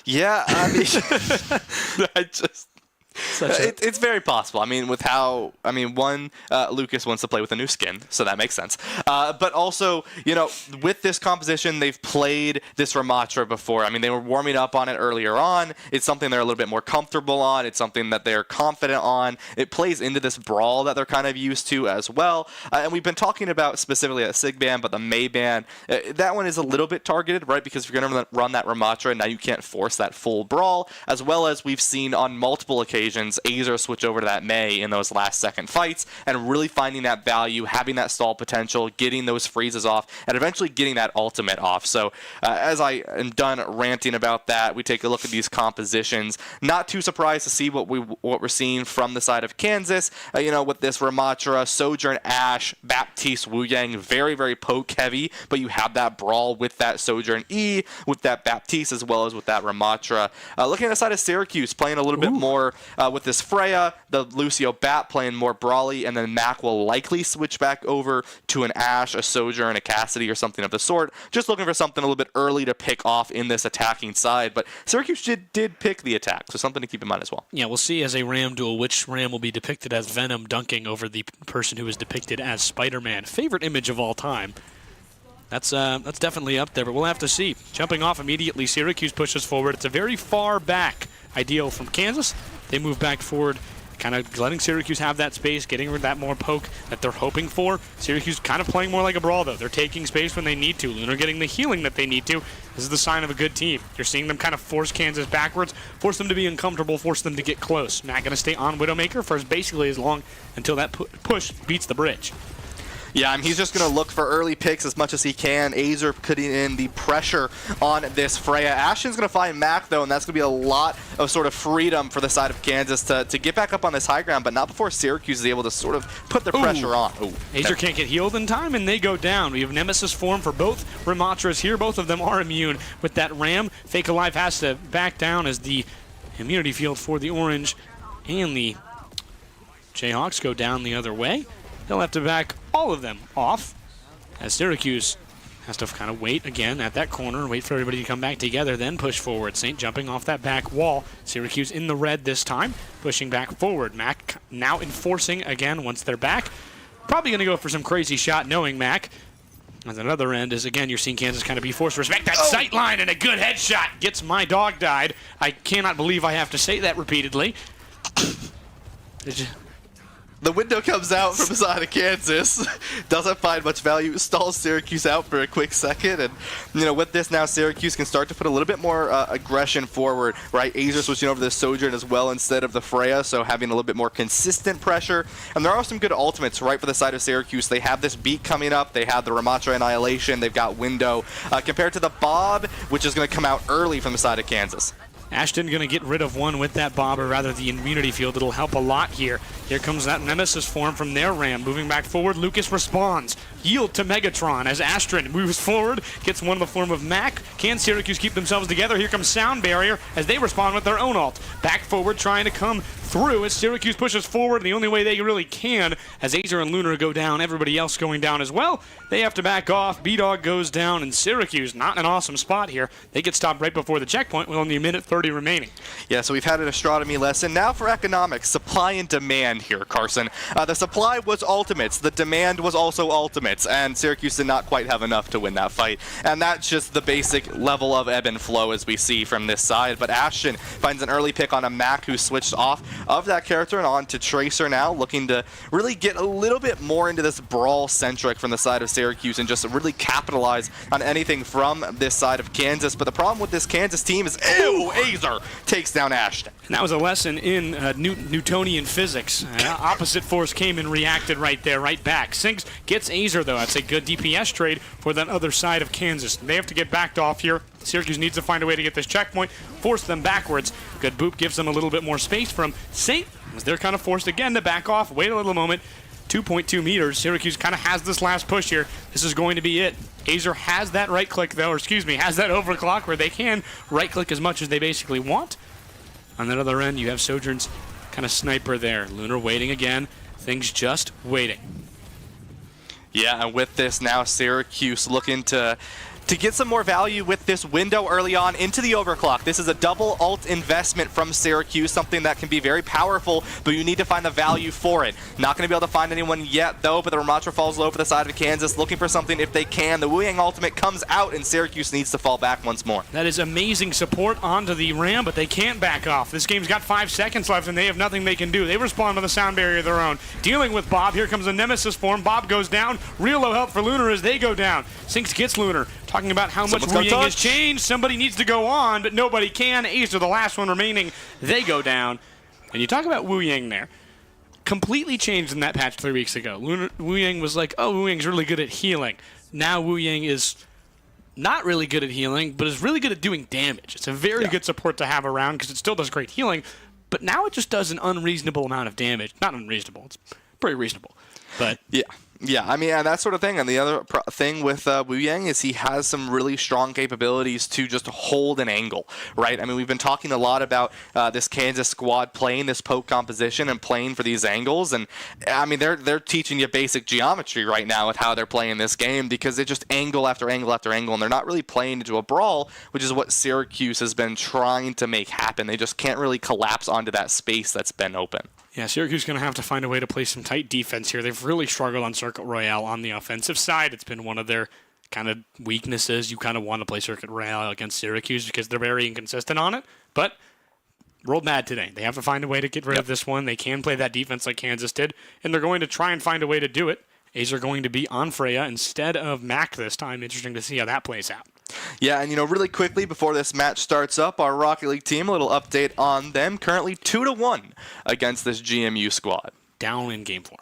Speaker 2: Yeah, it's very possible. With how, Lucas wants to play with a new skin, so that makes sense. But also, with this composition, they've played this Ramatra before. They were warming up on it earlier on. It's something they're a little bit more comfortable on. It's something that they're confident on. It plays into this brawl that they're kind of used to as well. And we've been talking about specifically a SIG ban, but the May ban, that one is a little bit targeted, right? Because if you're going to run that Ramatra, now you can't force that full brawl, as well as we've seen on multiple occasions Azer switch over to that May in those last second fights and really finding that value, having that stall potential, getting those freezes off, and eventually getting that ultimate off. So as I am done ranting about that, we take a look at these compositions. Not too surprised to see what we're seeing from the side of Kansas. With this Ramatra, Sojourn, Ashe, Baptiste, Wu Yang, very, very poke heavy, but you have that brawl with that Sojourn E, with that Baptiste, as well as with that Ramatra. Looking at the side of Syracuse, playing a little bit more with this Freya, the Lucio Bat playing more brawly, and then Mac will likely switch back over to an Ashe, a Sojourn, a Cassidy, or something of the sort. Just looking for something a little bit early to pick off in this attacking side, but Syracuse did pick the attack, so something to keep in mind as well.
Speaker 1: Yeah, we'll see as a Ram duel which Ram will be depicted as Venom dunking over the person who is depicted as Spider-Man. Favorite image of all time. That's definitely up there, but we'll have to see. Jumping off immediately, Syracuse pushes forward. It's a very far back ideal from Kansas. They move back forward, kind of letting Syracuse have that space, getting that more poke that they're hoping for. Syracuse kind of playing more like a brawl, though. They're taking space when they need to. Lunar getting the healing that they need to. This is the sign of a good team. You're seeing them kind of force Kansas backwards, force them to be uncomfortable, force them to get close. Matt going to stay on Widowmaker for basically as long until that push beats the bridge.
Speaker 2: Yeah, he's just going to look for early picks as much as he can. Azer putting in the pressure on this Freya. Ashton's going to find Mac, though, and that's going to be a lot of sort of freedom for the side of Kansas to get back up on this high ground, but not before Syracuse is able to sort of put their pressure on.
Speaker 1: Azer can't get healed in time, and they go down. We have Nemesis form for both Ramatras here. Both of them are immune with that Ram. Fake Alive has to back down as the immunity field for the Orange and the Jayhawks go down the other way. They'll have to back all of them off as Syracuse has to kind of wait again at that corner, wait for everybody to come back together, then push forward. Saint jumping off that back wall. Syracuse in the red this time, pushing back forward. Mac now enforcing again once they're back. Probably going to go for some crazy shot knowing Mac. On the other end is, again, you're seeing Kansas kind of be forced to respect that sight line, and a good headshot gets my dog died. I cannot believe I have to say that repeatedly.
Speaker 2: The window comes out from the side of Kansas. Doesn't find much value. Stalls Syracuse out for a quick second. And, with this now, Syracuse can start to put a little bit more aggression forward, right? Azer switching over to the Sojourn as well instead of the Freya, so having a little bit more consistent pressure. And there are some good ultimates, right, for the side of Syracuse. They have this beat coming up. They have the Ramatra Annihilation. They've got Window. Compared to the Bob, which is going to come out early from the side of Kansas.
Speaker 1: Ashton going to get rid of one with that Bob, or rather the immunity field. It'll help a lot here. Here comes that Nemesis form from their Ram. Moving back forward, Lucas responds. Yield to Megatron as Astrid moves forward, gets one in the form of Mac. Can Syracuse keep themselves together? Here comes Sound Barrier as they respond with their own ult. Back forward, trying to come through as Syracuse pushes forward. The only way they really can, as Azer and Lunar go down, everybody else going down as well. They have to back off. B-Dog goes down, and Syracuse not in an awesome spot here. They get stopped right before the checkpoint with only a minute 30 remaining.
Speaker 2: Yeah, so we've had an astronomy lesson. Now for economics, supply and demand here, Carson. The supply was ultimates. The demand was also ultimates, and Syracuse did not quite have enough to win that fight. And that's just the basic level of ebb and flow as we see from this side. But Ashton finds an early pick on a Mac who switched off of that character, and on to Tracer now, looking to really get a little bit more into this brawl-centric from the side of Syracuse and just really capitalize on anything from this side of Kansas. But the problem with this Kansas team is, ew, Azer takes down Ashton.
Speaker 1: And that was a lesson in Newtonian physics. Opposite force came and reacted right there, right back. Sinks gets Azer, though. That's a good DPS trade for that other side of Kansas. They have to get backed off here. Syracuse needs to find a way to get this checkpoint, force them backwards. Good boop gives them a little bit more space from Saint, as they're kind of forced again to back off. Wait a little moment. 2.2 meters. Syracuse kind of has this last push here. This is going to be it. Azer has that right click, though, or excuse me, has that overclock where they can right click as much as they basically want. On that other end, you have Sojourn's kind of sniper there. Lunar waiting again. Things just waiting.
Speaker 2: Yeah, and with this now, Syracuse looking to get some more value with this window early on into the overclock. This is a double ult investment from Syracuse, something that can be very powerful, but you need to find the value for it. Not going to be able to find anyone yet, though, but the Ramatra falls low for the side of Kansas, looking for something if they can. The Wu Yang ultimate comes out, and Syracuse needs to fall back once more.
Speaker 1: That is amazing support onto the Ram, but they can't back off. This game's got 5 seconds left, and they have nothing they can do. They respond to the sound barrier of their own. Dealing with Bob. Here comes a Nemesis form. Bob goes down. Real low help for Lunar as they go down. Sinks gets Lunar. Talking about how much Wu Yang has changed. Somebody needs to go on, but nobody can. Azer, the last one remaining, they go down. And you talk about Wu Yang there. Completely changed in that patch 3 weeks ago. Wu Yang was like, oh, Wu Yang's really good at healing. Now Wu Yang is not really good at healing, but is really good at doing damage. It's a very good support to have around because it still does great healing, but now it just does an unreasonable amount of damage. Not unreasonable. It's pretty reasonable. But
Speaker 2: Yeah, I mean, that sort of thing. And the other thing with Wu Yang is he has some really strong capabilities to just hold an angle, right? I mean, we've been talking a lot about this Kansas squad playing this poke composition and playing for these angles. And, I mean, they're teaching you basic geometry right now with how they're playing this game because they just angle after angle after angle, and they're not really playing into a brawl, which is what Syracuse has been trying to make happen. They just can't really collapse onto that space that's been open.
Speaker 1: yeah, Syracuse is going to have to find a way to play some tight defense here. They've really struggled on Circuit Royale on the offensive side. It's been one of their kind of weaknesses. You kind of want to play Circuit Royale against Syracuse because they're very inconsistent on it. But rolled mad today. They have to find a way to get rid of this one. They can play that defense like Kansas did, and they're going to try and find a way to do it. Azer going to be on Freya instead of Mac this time. Interesting to see how that plays out.
Speaker 2: Yeah, and really quickly before this match starts up, our Rocket League team, a little update on them. Currently 2-1 against this GMU squad.
Speaker 1: Down in Game 4.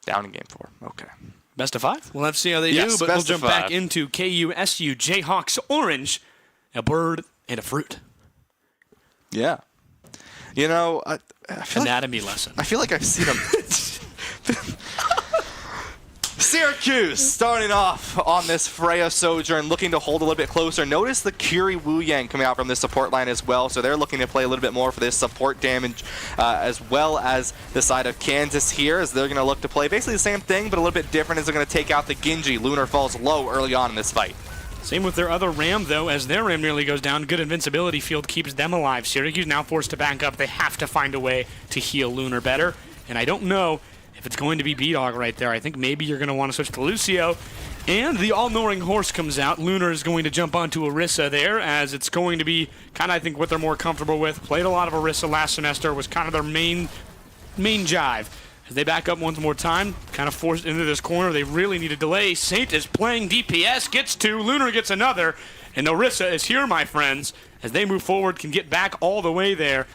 Speaker 2: Down in Game 4. Okay.
Speaker 1: Best of 5? We'll have to see how they do, but we'll jump back into KUSU Jayhawks Orange, a bird and a fruit.
Speaker 2: Yeah. I feel
Speaker 1: Anatomy lesson.
Speaker 2: I feel like I've seen them. Syracuse starting off on this Freya Sojourn, looking to hold a little bit closer. Notice the Curie Wu Yang coming out from this support line as well, so they're looking to play a little bit more for this support damage, as well as the side of Kansas here, as they're going to look to play basically the same thing, but a little bit different, as they're going to take out the Genji. Lunar falls low early on in this fight.
Speaker 1: Same with their other Ram, though, as their Ram nearly goes down. Good invincibility field keeps them alive. Syracuse now forced to back up. They have to find a way to heal Lunar better, and I don't know if it's going to be B-Dog right there. I think maybe you're going to want to switch to Lucio. And the all-knowing horse comes out. Lunar is going to jump onto Orisa there, as it's going to be kind of, I think, what they're more comfortable with. Played a lot of Orisa last semester, was kind of their main jive. As they back up once more time, kind of forced into this corner. They really need a delay. Saint is playing DPS, gets 2. Lunar gets another. And Orisa is here, my friends. As they move forward, can get back all the way there.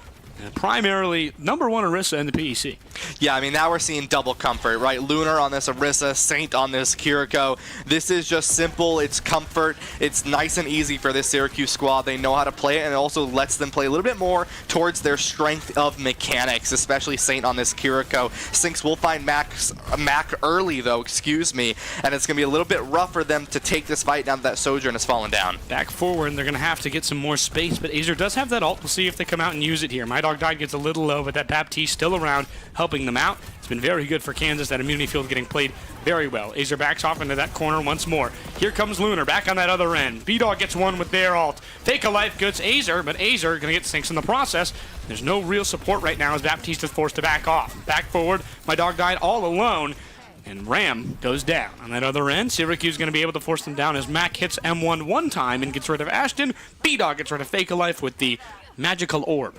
Speaker 1: Primarily, number 1 Orisa in the PEC.
Speaker 2: Yeah, I mean, now we're seeing double comfort, right? Lunar on this Orisa, Saint on this Kiriko. This is just simple. It's comfort. It's nice and easy for this Syracuse squad. They know how to play it, and it also lets them play a little bit more towards their strength of mechanics, especially Saint on this Kiriko. Sinks will find Mac early, though, excuse me, and it's going to be a little bit rough for them to take this fight now that Sojourn has fallen down.
Speaker 1: Back forward, and they're going to have to get some more space, but Azer does have that ult. We'll see if they come out and use it here. My Dog Died gets a little low, but that Baptiste still around, helping them out. It's been very good for Kansas. That immunity field getting played very well. Azer backs off into that corner once more. Here comes Lunar back on that other end. B-Dog gets one with their ult. Fake a life gets Azer, but Azer going to get Sinks in the process. There's no real support right now as Baptiste is forced to back off. Back forward, My Dog Died all alone. And Ram goes down. On that other end, Syracuse is going to be able to force them down as Mac hits M1 one time and gets rid of Ashton. B-Dog gets rid of Fake a Life with the magical orb.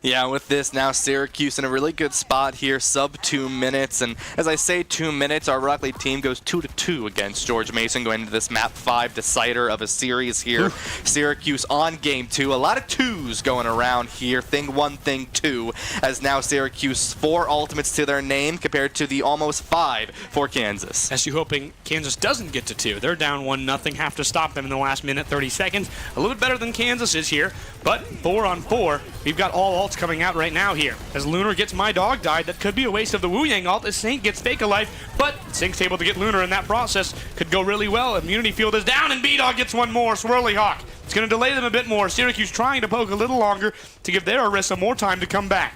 Speaker 2: Yeah, with this now, Syracuse in a really good spot here, sub 2 minutes. And as I say 2 minutes, our Rock League team goes 2-2 against George Mason going into this map 5 decider of a series here. Syracuse on game 2. A lot of 2s going around here. Thing 1, thing 2. As now Syracuse 4 ultimates to their name compared to the almost 5 for Kansas.
Speaker 1: SU hoping Kansas doesn't get to 2. They're down 1-0. Have to stop them in the last minute, 30 seconds. A little bit better than Kansas is here, but 4-on-4. We've got all ults coming out right now here. As Lunar gets My Dog died, that could be a waste of the Wu Yang ult as Saint gets Fake Alive, but Saint's able to get Lunar in that process. Could go really well. Immunity field is down, and B-Dog gets one more. Swirly Hawk. It's going to delay them a bit more. Syracuse trying to poke a little longer to give their Orisa more time to come back.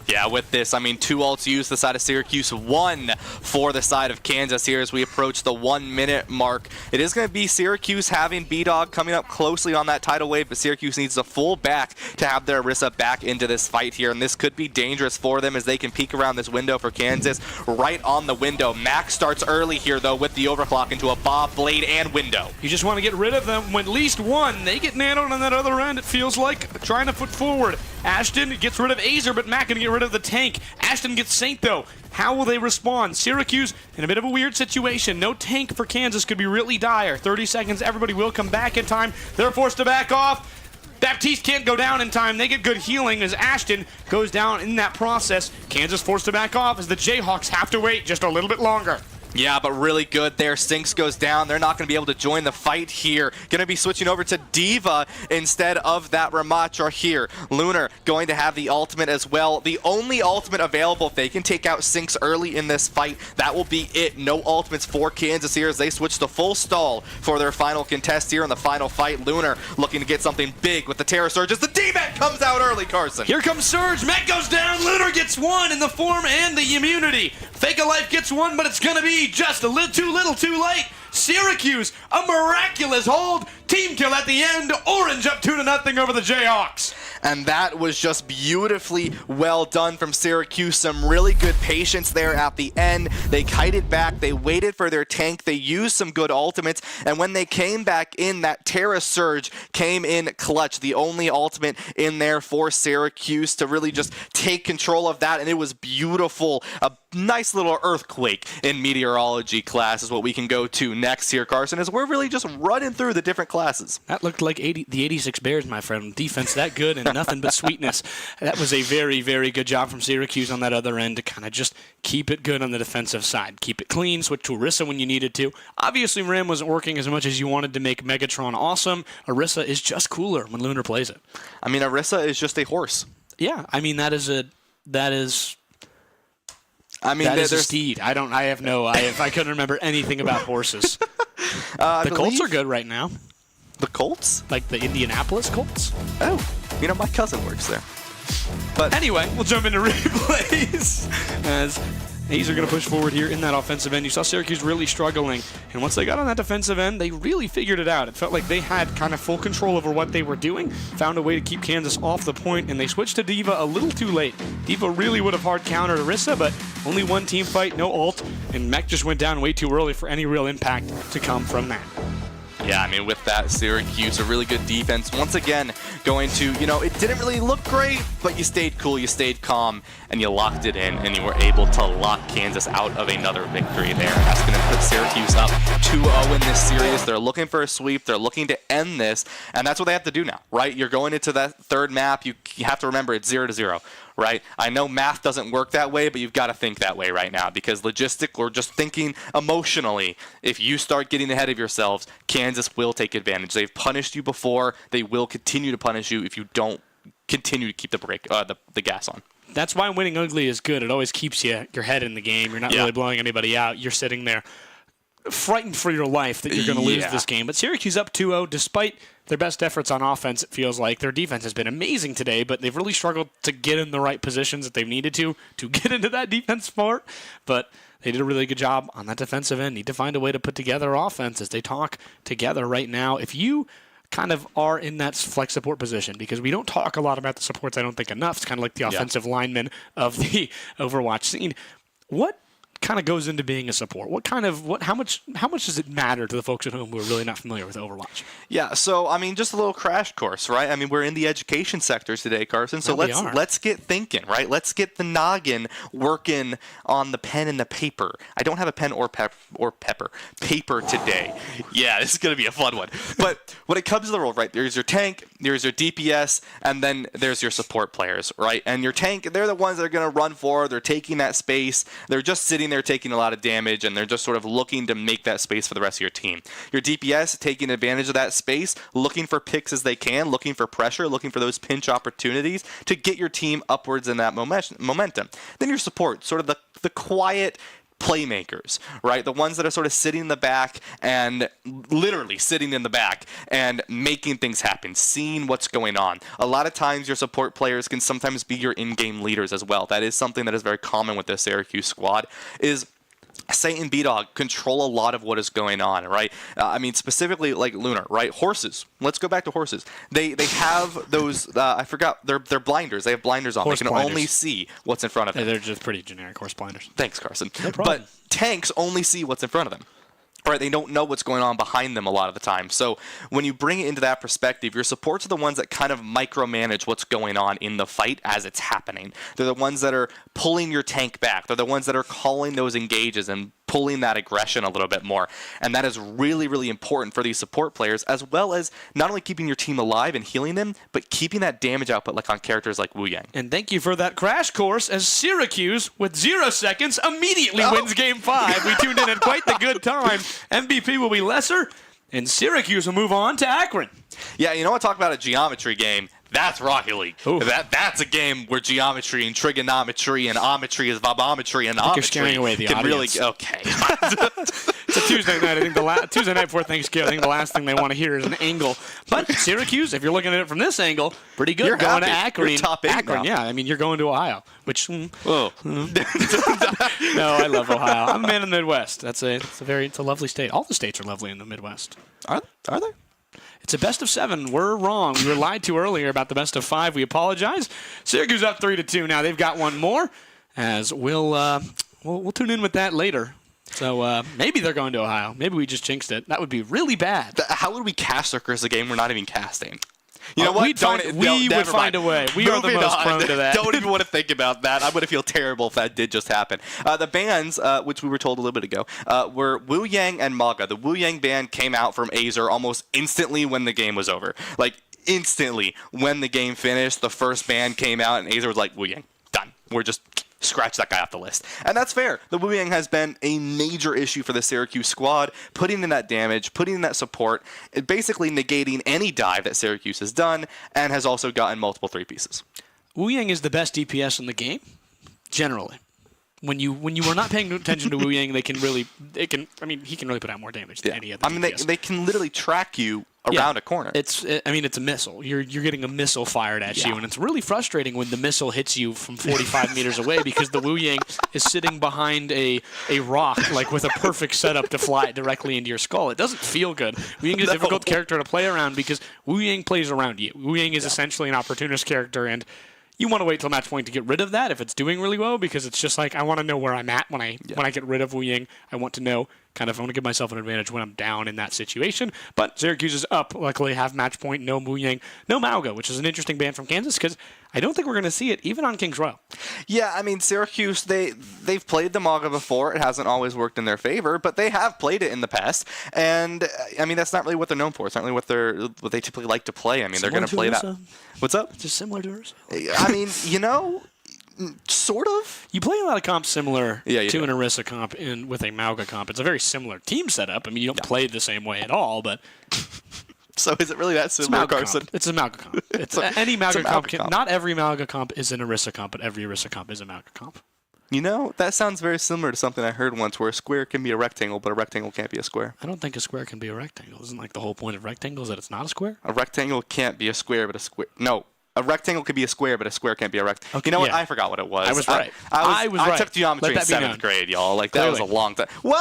Speaker 2: Yeah, with this, I mean, 2 ults used the side of Syracuse, 1 for the side of Kansas here as we approach the 1 minute mark. It is going to be Syracuse having B-Dog coming up closely on that tidal wave, but Syracuse needs a full back to have their Orisa back into this fight here, and this could be dangerous for them as they can peek around this window for Kansas right on the window. Max starts early here, though, with the overclock into a Bob, Blade, and window.
Speaker 1: You just want to get rid of them. When at least one, they get nanoed on that other end, it feels like, trying to put forward. Ashton gets rid of Azer, but Mac can get rid of the tank. Ashton gets Saint, though. How will they respond? Syracuse in a bit of a weird situation. No tank for Kansas could be really dire. 30 seconds, everybody will come back in time. They're forced to back off. Baptiste can't go down in time. They get good healing as Ashton goes down in that process. Kansas forced to back off as the Jayhawks have to wait just a little bit longer.
Speaker 2: Yeah, but really good there. Sinks goes down. They're not going to be able to join the fight here. Going to be switching over to Diva instead of that Ramatra here. Lunar going to have the ultimate as well. The only ultimate available, if they can take out Sinks early in this fight, that will be it. No ultimates for Kansas here as they switch to full stall for their final contest here in the final fight. Lunar looking to get something big with the Terror Surge as the D-Met comes out early, Carson.
Speaker 1: Here comes Surge. Met goes down. Lunar gets one in the form and the immunity. Fake a Life gets one, but it's going to be just a little too late. Syracuse, a miraculous hold. Team kill at the end. Orange up 2-0 over the Jayhawks.
Speaker 2: And that was just beautifully well done from Syracuse. Some really good patience there at the end. They kited back. They waited for their tank. They used some good ultimates. And when they came back in, that Terra Surge came in clutch. The only ultimate in there for Syracuse to really just take control of that. And it was beautiful. A nice little earthquake in meteorology class is what we can go to next here, Carson, as we're really just running through the different classes.
Speaker 1: That looked like the 86 Bears, my friend. Defense that good and nothing but sweetness. That was a very, very good job from Syracuse on that other end to kind of just keep it good on the defensive side. Keep it clean, switch to Orisa when you needed to. Obviously, Ram wasn't working as much as you wanted to make Megatron awesome. Orisa is just cooler when Lunar plays it.
Speaker 2: I mean, Orisa is just a horse.
Speaker 1: Yeah, I mean, that is a steed. I couldn't remember anything about horses. The Colts are good right now.
Speaker 2: The Colts?
Speaker 1: Like the Indianapolis Colts?
Speaker 2: Oh, my cousin works there. But
Speaker 1: anyway, we'll jump into replays as A's are going to push forward here in that offensive end. You saw Syracuse really struggling, and once they got on that defensive end, they really figured it out. It felt like they had kind of full control over what they were doing, found a way to keep Kansas off the point, and they switched to Diva a little too late. Diva really would have hard countered Orisa, but only one team fight, no ult, and Mech just went down way too early for any real impact to come from that.
Speaker 2: yeah, I mean, with that, Syracuse, a really good defense. Once again, going to, it didn't really look great, but you stayed cool, you stayed calm, and you locked it in, and you were able to lock Kansas out of another victory there. That's going to put Syracuse up 2-0 in this series. They're looking for a sweep. They're looking to end this, and that's what they have to do now, right? You're going into that third map. You have to remember it's 0-0. Right? I know math doesn't work that way, but you've got to think that way right now because logistic or just thinking emotionally, if you start getting ahead of yourselves, Kansas will take advantage. They've punished you before. They will continue to punish you if you don't continue to keep the gas on.
Speaker 1: That's why winning ugly is good. It always keeps your head in the game. You're not really blowing anybody out. You're sitting there frightened for your life that you're going to lose this game. But Syracuse up 2-0 despite their best efforts on offense. It feels like their defense has been amazing today, but they've really struggled to get in the right positions that they've needed to get into that defense part. But they did a really good job on that defensive end. Need to find a way to put together offense as they talk together right now. If you kind of are in that flex support position, because we don't talk a lot about the supports, I don't think enough. It's kind of like the offensive lineman of the Overwatch scene. What kind of goes into being a support? How much does it matter to the folks at home who are really not familiar with Overwatch?
Speaker 2: Yeah, so I mean, just a little crash course, right? I mean, we're in the education sector today, Carson. So let's get thinking, right? Let's get the noggin working on the pen and the paper. I don't have a pen or paper today. Yeah, this is gonna be a fun one. But when it comes to the role, right? There's your tank, there's your DPS, and then there's your support players, right? And your tank, they're the ones that are gonna run forward. They're taking that space. They're just sitting there taking a lot of damage, and they're just sort of looking to make that space for the rest of your team. Your DPS taking advantage of that space, looking for picks as they can, looking for pressure, looking for those pinch opportunities to get your team upwards in that momentum. Then your support, sort of the quiet playmakers, right? The ones that are sort of sitting in the back and literally sitting in the back and making things happen, seeing what's going on. A lot of times your support players can sometimes be your in-game leaders as well. That is something that is very common with this Syracuse squad, is Satan B-Dog control a lot of what is going on, right? I mean, specifically like Lunar, right? Horses. Let's go back to horses. They have those, I forgot, they're blinders. They have blinders on.
Speaker 1: Horse
Speaker 2: they can
Speaker 1: blinders.
Speaker 2: only see what's in front of them.
Speaker 1: They're just pretty generic horse blinders.
Speaker 2: Thanks, Carson.
Speaker 1: No problem.
Speaker 2: But tanks only see what's in front of them. Right, they don't know what's going on behind them a lot of the time. So when you bring it into that perspective, your supports are the ones that kind of micromanage what's going on in the fight as it's happening. They're the ones that are pulling your tank back. They're the ones that are calling those engages and pulling that aggression a little bit more. And that is really, really important for these support players, as well as not only keeping your team alive and healing them, but keeping that damage output like on characters like Wu Yang.
Speaker 1: And thank you for that crash course, as Syracuse, with 0 seconds, immediately wins Game 5. We tuned in at quite the good time. MVP will be Lesser, and Syracuse will move on to Akron.
Speaker 2: Yeah, you know what? Talk about a geometry game. That's Rocket League.
Speaker 1: Ooh.
Speaker 2: That's a game where geometry and trigonometry and ometry is vobometry and
Speaker 1: You're scaring away the audience.
Speaker 2: Okay.
Speaker 1: It's a Tuesday night. I think Tuesday night before Thanksgiving, I think the last thing they want to hear is an angle. But Syracuse, if you're looking at it from this angle, pretty good.
Speaker 2: You're
Speaker 1: going
Speaker 2: happy.
Speaker 1: to Akron.
Speaker 2: You're top 8
Speaker 1: Akron,
Speaker 2: now.
Speaker 1: yeah. I mean, you're going to Ohio, which
Speaker 2: Oh.
Speaker 1: no, I love Ohio. I'm a man in the Midwest. It's a lovely state. All the states are lovely in the Midwest.
Speaker 2: Are they?
Speaker 1: It's a best of 7. We're wrong. We were lied to earlier about the best of 5. We apologize. Syracuse up 3-2 now. They've got one more, as we'll tune in with that later. So maybe they're going to Ohio. Maybe we just jinxed it. That would be really bad.
Speaker 2: How would we cast Circus a game we're not even casting? You know what?
Speaker 1: We would find a way. We are the most prone to that.
Speaker 2: Don't even want to think about that. I'm going to feel terrible if that did just happen. The bands, which we were told a little bit ago, were Wu Yang and Maga. The Wu Yang band came out from Azer almost instantly when the game was over. Like, instantly when the game finished, the first band came out, and Azer was like, Wu Yang, done. We're just... scratch that guy off the list. And that's fair. The Wu Yang has been a major issue for the Syracuse squad, putting in that damage, putting in that support, basically negating any dive that Syracuse has done, and has also gotten multiple 3 pieces.
Speaker 1: Wu Yang is the best DPS in the game, generally. When you are not paying attention to Wu Yang, he can really put out more damage than any other DPS.
Speaker 2: I mean, they can literally track you around a corner.
Speaker 1: It's a missile. You're getting a missile fired at you, and it's really frustrating when the missile hits you from 45 meters away, because the Wu Yang is sitting behind a rock, like with a perfect setup to fly it directly into your skull. It doesn't feel good. Wu Yang is a difficult character to play around because Wu Yang plays around you. Wu Yang is essentially an opportunist character, and you want to wait till match point to get rid of that if it's doing really well, because it's just like, I want to know where I'm at when I get rid of Wu Yang. I want to know, I want to give myself an advantage when I'm down in that situation. But Syracuse is up. Luckily, have match point, no Wu Yang, no Mauga, which is an interesting ban from Kansas, because I don't think we're going to see it even on Kings Row.
Speaker 2: Yeah, I mean, Syracuse, they've played the Mauga before. It hasn't always worked in their favor, but they have played it in the past. And, I mean, that's not really what they're known for. It's not really what they typically like to play. I mean, they're going to play that. What's up?
Speaker 1: Just similar to Ursa.
Speaker 2: I mean, sort of.
Speaker 1: You play a lot of comps similar to
Speaker 2: do.
Speaker 1: an Orisa comp with a Mauga comp. It's a very similar team setup. I mean, you don't play the same way at all, but...
Speaker 2: So is it really that similar, Carson?
Speaker 1: It's a Mauga comp. Any Mauga comp. Not every Mauga comp is an Orisa comp, but every Orisa comp is a Mauga comp.
Speaker 2: You know, that sounds very similar to something I heard once, where a square can be a rectangle, but a rectangle can't be a square.
Speaker 1: I don't think a square can be a rectangle. Isn't like the whole point of rectangles that it's not a square?
Speaker 2: A rectangle can't be a square, but a square... No. A rectangle could be a square, but a square can't be a rectangle. Okay, you know what? I forgot what it was.
Speaker 1: I was right.
Speaker 2: I took geometry in 7th grade, y'all. Like, that was a long time. Whoa!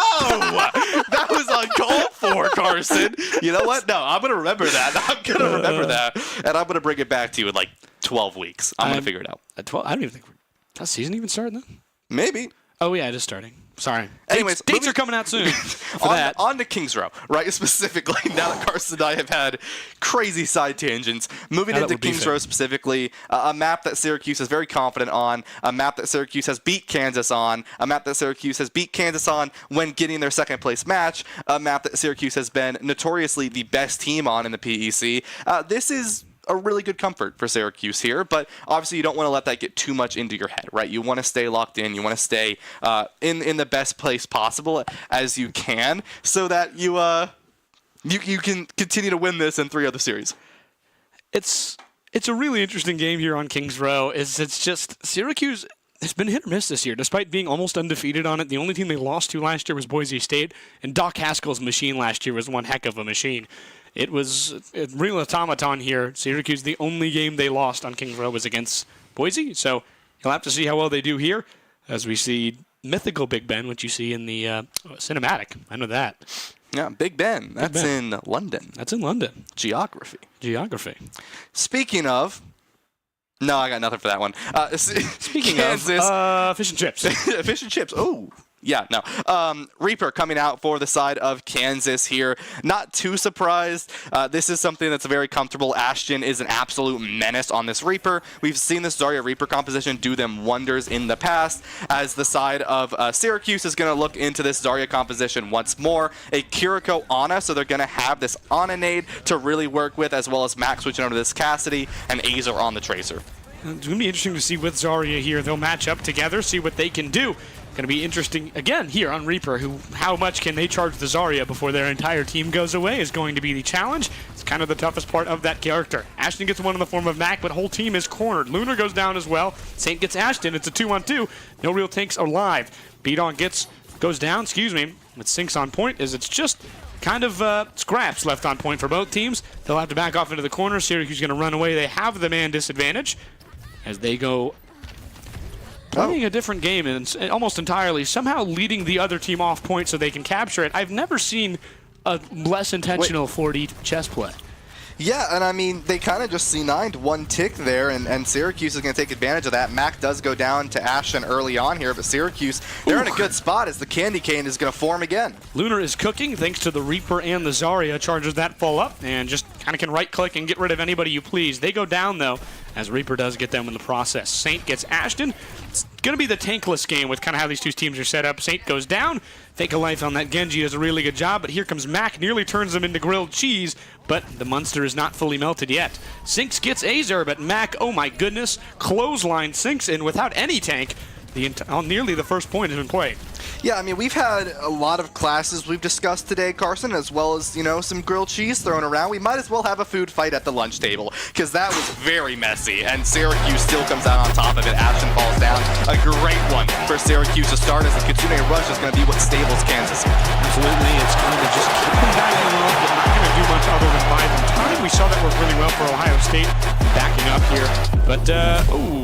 Speaker 2: That was uncalled for, Carson. You know what? No, I'm going to remember that. And I'm going to bring it back to you in, 12 weeks. I'm going to figure it out.
Speaker 1: At 12? I don't even think... That season even started then?
Speaker 2: Maybe.
Speaker 1: Oh, yeah, it is starting. Sorry.
Speaker 2: Anyways,
Speaker 1: dates are coming out soon for that.
Speaker 2: On to Kings Row, right? Specifically, now that Carson and I have had crazy side tangents. Moving into Kings Row specifically, a map that Syracuse is very confident on, a map that Syracuse has beat Kansas on, a map that Syracuse has beat Kansas on when getting their second place match, a map that Syracuse has been notoriously the best team on in the PEC. This is a really good comfort for Syracuse here, but obviously you don't want to let that get too much into your head, right? You want to stay locked in. You want to stay in the best place possible as you can, so that you can continue to win this in 3 other series.
Speaker 1: It's a really interesting game here on Kings Row. It's just Syracuse has been hit or miss this year, despite being almost undefeated on it. The only team they lost to last year was Boise State, and Doc Haskell's machine last year was one heck of a machine. It was a real automaton here. Syracuse, the only game they lost on Kings Row was against Boise, so you'll have to see how well they do here as we see mythical Big Ben, which you see in the cinematic. I know that.
Speaker 2: Yeah, Big Ben. That's in London.
Speaker 1: That's in London.
Speaker 2: Geography. Speaking of... No, I got nothing for that one.
Speaker 1: Speaking
Speaker 2: Kansas,
Speaker 1: of fish and chips.
Speaker 2: Fish and chips. Oh, yeah, no. Reaper coming out for the side of Kansas here. Not too surprised. This is something that's very comfortable. Ashton is an absolute menace on this Reaper. We've seen this Zarya Reaper composition do them wonders in the past, as the side of Syracuse is going to look into this Zarya composition once more. A Kiriko Ana, so they're going to have this Ana nade to really work with, as well as Max switching over to this Cassidy and Azer on the Tracer.
Speaker 1: It's going to be interesting to see with Zarya here. They'll match up together, see what they can do. Going to be interesting, again, here on Reaper, how much can they charge the Zarya before their entire team goes away is going to be the challenge. It's kind of the toughest part of that character. Ashton gets one in the form of Mac, but whole team is cornered. Lunar goes down as well. Saint gets Ashton. It's a 2-on-2. No real tanks alive. B-Dog goes down, with Sinks on point, as it's just kind of scraps left on point for both teams. They'll have to back off into the corner. Syracuse is going to run away. They have the man disadvantage as they go playing a different game and almost entirely somehow leading the other team off point so they can capture it. I've never seen a less intentional 4D chess play.
Speaker 2: Yeah, and I mean, they kind of just C9'd one tick there, and Syracuse is going to take advantage of that. Mac does go down to Ashton early on here, but Syracuse, they're in a good spot as the Candy Cane is going to form again.
Speaker 1: Lunar is cooking thanks to the Reaper and the Zarya. Charges that full up and just kind of can right-click and get rid of anybody you please. They go down, though, as Reaper does get them in the process. Saint gets Ashton. It's going to be the tankless game with kind of how these two teams are set up. Saint goes down. Fake a life on that Genji does a really good job, but here comes Mac, nearly turns them into grilled cheese, but the Munster is not fully melted yet. Sinks gets Azer, but Mac, oh my goodness, clothesline Sinks in without any tank. Nearly the first point has been played.
Speaker 2: Yeah, I mean, we've had a lot of classes we've discussed today, Carson, as well as, some grilled cheese thrown around. We might as well have a food fight at the lunch table, because that was very messy, and Syracuse still comes out on top of it. Ashton falls down. A great one for Syracuse to start, as the Kitsune Rush is going to be what stables Kansas here.
Speaker 1: Absolutely, it's going to just keep them back in the world, but not going to do much other than buy them time. We saw that work really well for Ohio State, backing up here. But,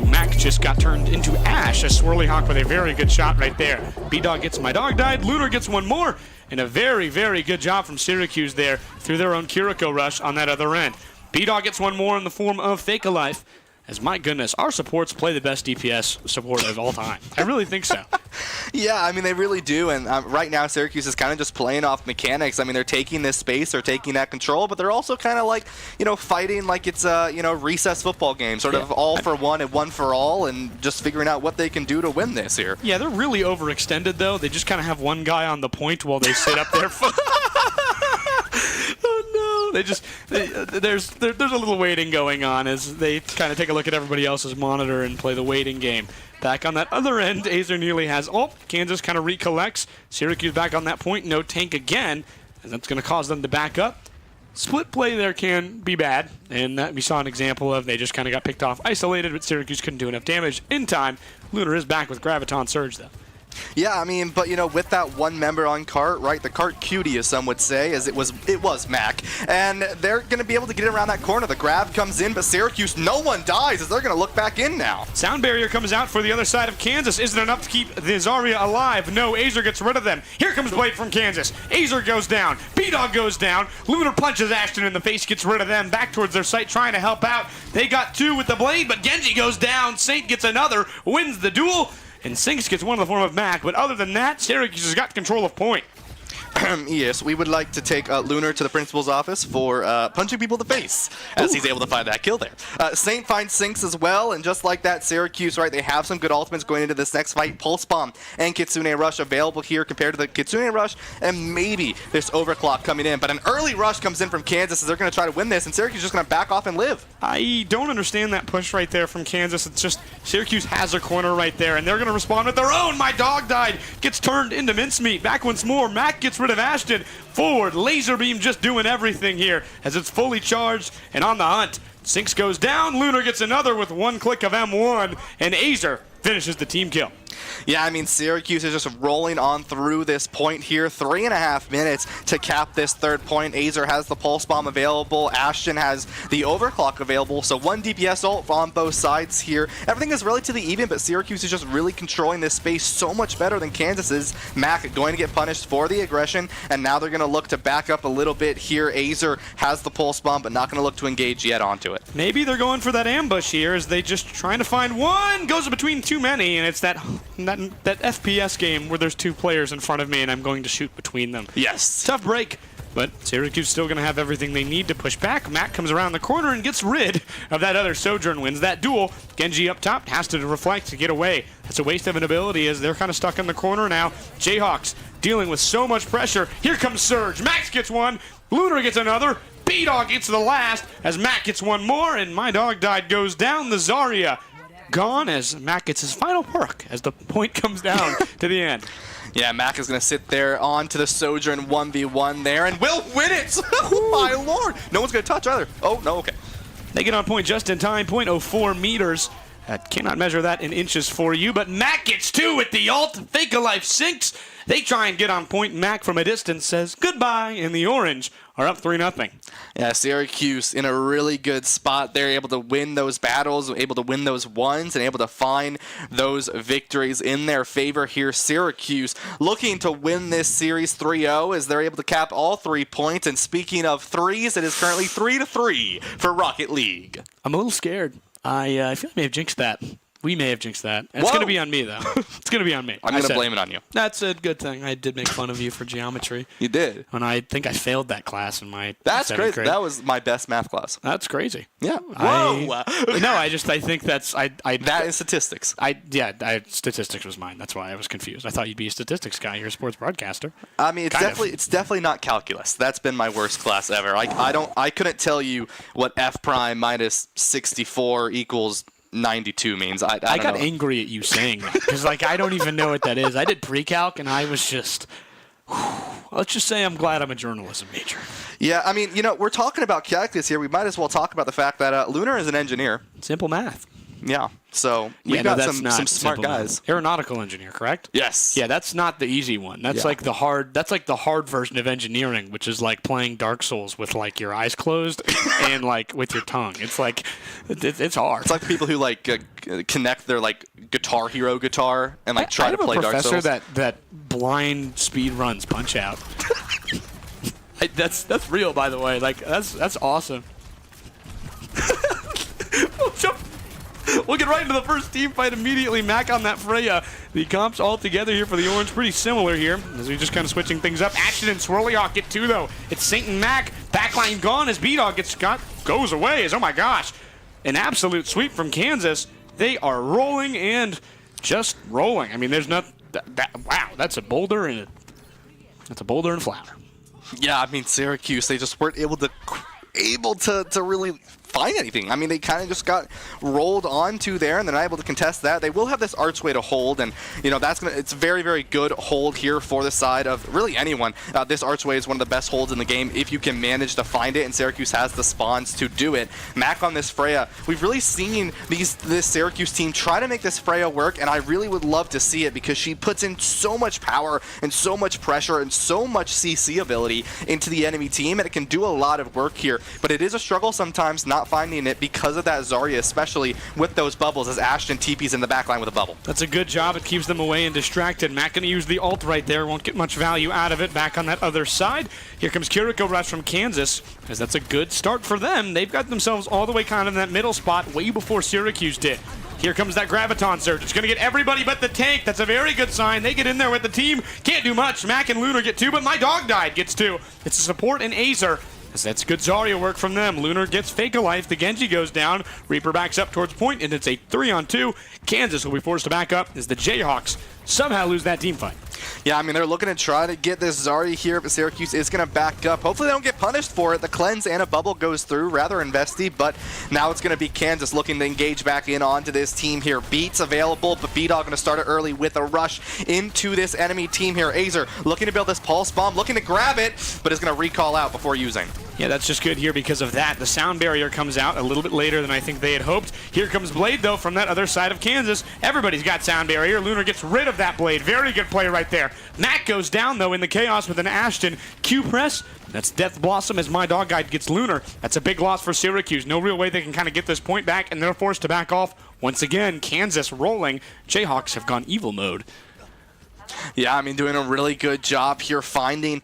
Speaker 1: Mac just got turned into ash. A Swirly Hawk with a very good shot right there. B-Dog gets My Dog Died. Lunar gets one more. And a very, very good job from Syracuse there through their own Kiriko rush on that other end. B-Dog gets one more in the form of Fake a Life. As, my goodness, our supports play the best DPS support of all time. I really think so.
Speaker 2: Yeah, I mean, they really do. And right now, Syracuse is kind of just playing off mechanics. I mean, they're taking this space, they're taking that control, but they're also kind of like, fighting like it's a, recess football game, sort of all for one and one for all, and just figuring out what they can do to win this here.
Speaker 1: Yeah, they're really overextended, though. They just kind of have one guy on the point while they sit up there. Oh no! There's a little waiting going on as they kind of take a look at everybody else's monitor and play the waiting game. Back on that other end, Azer nearly has ult. Kansas kind of recollects. Syracuse back on that point, no tank again, and that's going to cause them to back up. Split play there can be bad, and that we saw an example of. They just kind of got picked off, isolated, but Syracuse couldn't do enough damage in time. Lunar is back with Graviton Surge, though.
Speaker 2: Yeah, I mean, but with that one member on cart, right? The cart cutie, as some would say, as it was Mac, and they're going to be able to get around that corner. The grab comes in, but Syracuse, no one dies, as they're going to look back in now.
Speaker 1: Sound barrier comes out for the other side of Kansas. Isn't enough to keep the Zarya alive. No, Azer gets rid of them. Here comes Blade from Kansas. Azer goes down. B-Dog goes down. Lunar punches Ashton in the face, gets rid of them. Back towards their site, trying to help out. They got two with the Blade, but Genji goes down. Saint gets another, wins the duel. and Sinks gets one in the form of Mac, but other than that, Syracuse has got control of point.
Speaker 2: Yes, we would like to take Lunar to the principal's office for punching people in the face, as he's able to find that kill there. Saint finds Sinks as well, and just like that, Syracuse, right, they have some good ultimates going into this next fight. Pulse Bomb and Kitsune Rush available here compared to the Kitsune Rush, and maybe this Overclock coming in. But an early rush comes in from Kansas as they're going to try to win this, and Syracuse is just going to back off and live.
Speaker 1: I don't understand that push right there from Kansas. It's just Syracuse has a corner right there, and they're going to respond with their own. My dog died. Gets turned into mincemeat. Back once more. Mac gets rid of Ashton. Forward. Laser beam just doing everything here as it's fully charged and on the hunt. Sinks goes down. Lunar gets another with one click of M1, and Azer finishes the team kill.
Speaker 2: Yeah, I mean, Syracuse is just rolling on through this point here. 3.5 minutes to cap this third point. Azer has the Pulse Bomb available. Ashton has the Overclock available. So 1 DPS ult on both sides here. Everything is relatively even, but Syracuse is just really controlling this space so much better than Kansas is. Mac going to get punished for the aggression, and now they're going to look to back up a little bit here. Azer has the Pulse Bomb, but not going to look to engage yet onto it.
Speaker 1: Maybe they're going for that ambush here as they just trying to find one. Goes between too many, and it's that FPS game where there's two players in front of me and I'm going to shoot between them.
Speaker 2: Yes.
Speaker 1: Tough break, but Syracuse still going to have everything they need to push back. Mac comes around the corner and gets rid of that other Sojourn, wins that duel. Genji up top has to reflect to get away. That's a waste of an ability as they're kind of stuck in the corner now. Jayhawks dealing with so much pressure. Here comes Surge. Max gets one. Lunar gets another. B-Dog gets the last as Mac gets one more, and My Dog Died goes down. The Zarya gone as Mac gets his final perk as the point comes down to the end.
Speaker 2: Yeah, Mac is going to sit there on to the Sojourn 1v1 there and will win it! Oh my lord! No one's going to touch either. Oh, no, okay.
Speaker 1: They get on point just in time, 0.04 meters. Cannot measure that in inches for you, but Mac gets two with the ult. Fake a Life Sinks. They try and get on point. Mac from a distance says goodbye, and the Orange are up 3-0.
Speaker 2: Yeah, Syracuse in a really good spot. They're able to win those battles, able to win those ones, and able to find those victories in their favor here. Syracuse looking to win this series 3-0 as they're able to cap all 3 points. And speaking of threes, it is currently 3-3 for Rocket League.
Speaker 1: I'm a little scared. I feel I may have jinxed that. We may have jinxed that. It's going to be on me, though. It's going to be on me.
Speaker 2: I'm going to blame it on you.
Speaker 1: That's a good thing. I did make fun of you for geometry.
Speaker 2: You did.
Speaker 1: And I think I failed that class in my
Speaker 2: That's
Speaker 1: 7th
Speaker 2: crazy.
Speaker 1: grade.
Speaker 2: That was my best math class.
Speaker 1: That's crazy.
Speaker 2: Yeah.
Speaker 1: Whoa. I think that's...
Speaker 2: that is statistics.
Speaker 1: Statistics was mine. That's why I was confused. I thought you'd be a statistics guy. You're a sports broadcaster.
Speaker 2: I mean, it's definitely not calculus. That's been my worst class ever. I couldn't tell you what f prime minus 64 equals 92 means. I got
Speaker 1: angry at you saying that because I don't even know what that is. I did pre-calc and I was just, let's just say I'm glad I'm a journalism major.
Speaker 2: Yeah, I mean, we're talking about calculus here. We might as well talk about the fact that Lunar is an engineer.
Speaker 1: Simple math.
Speaker 2: Yeah, so we've got some smart guys.
Speaker 1: Aeronautical engineer, correct?
Speaker 2: Yes.
Speaker 1: Yeah, that's not the easy one. That's like the hard. That's like the hard version of engineering, which is like playing Dark Souls with your eyes closed and with your tongue. It's it's hard.
Speaker 2: It's like the people who connect their Guitar Hero guitar and try to play Dark Souls.
Speaker 1: I have a professor that blind speed runs Punch Out. That's real, by the way. That's awesome. We'll get right into the first team fight immediately. Mac on that Freya. The comps all together here for the Orange. Pretty similar here as we're just kind of switching things up. Ashton and Swirlyhawk get two, though. It's Saint and Mac. Backline gone as B-Dog goes away. Oh, my gosh. An absolute sweep from Kansas. They are rolling and just rolling. I mean, there's not... wow, that's a boulder and a flower.
Speaker 2: Yeah, I mean, Syracuse, they just weren't able to really find anything. I mean, they kind of just got rolled onto there, and they're not able to contest that. They will have this archway to hold, and it's very, very good hold here for the side of really anyone. This archway is one of the best holds in the game if you can manage to find it, and Syracuse has the spawns to do it. Mac on this Freya, we've really seen this Syracuse team try to make this Freya work, and I really would love to see it because she puts in so much power and so much pressure and so much CC ability into the enemy team, and it can do a lot of work here. But it is a struggle sometimes not finding it because of that Zarya, especially with those bubbles as Ashton TP's in the backline with a bubble.
Speaker 1: That's a good job. It keeps them away and distracted. Mac going to use the ult right there. Won't get much value out of it. Back on that other side. Here comes Kiriko Rush from Kansas, as that's a good start for them. They've got themselves all the way kind of in that middle spot way before Syracuse did. Here comes that Graviton Surge. It's going to get everybody but the tank. That's a very good sign. They get in there with the team. Can't do much. Mac and Lunar get 2, but my dog died gets 2. It's a support and Azer. That's good Zarya work from them. Lunar gets Fake a Life. The Genji goes down. Reaper backs up towards point, and it's a 3-on-2. Kansas will be forced to back up as the Jayhawks somehow lose that team fight.
Speaker 2: Yeah, I mean, they're looking to try to get this Zarya here, but Syracuse is going to back up. Hopefully they don't get punished for it. The cleanse and a bubble goes through, rather investy, but now it's going to be Kansas looking to engage back in onto this team here. Beats available, but B-Dog going to start it early with a rush into this enemy team here. Azer looking to build this pulse bomb, looking to grab it, but is going to recall out before using.
Speaker 1: Yeah, that's just good here because of that. The sound barrier comes out a little bit later than I think they had hoped. Here comes Blade, though, from that other side of Kansas. Everybody's got sound barrier. Lunar gets rid of that Blade. Very good play right there. Mac goes down, though, in the chaos with an Ashton. Q press. That's Death Blossom as my dog guide gets Lunar. That's a big loss for Syracuse. No real way they can kind of get this point back, and they're forced to back off. Once again, Kansas rolling. Jayhawks have gone evil mode.
Speaker 2: Yeah, I mean, doing a really good job here finding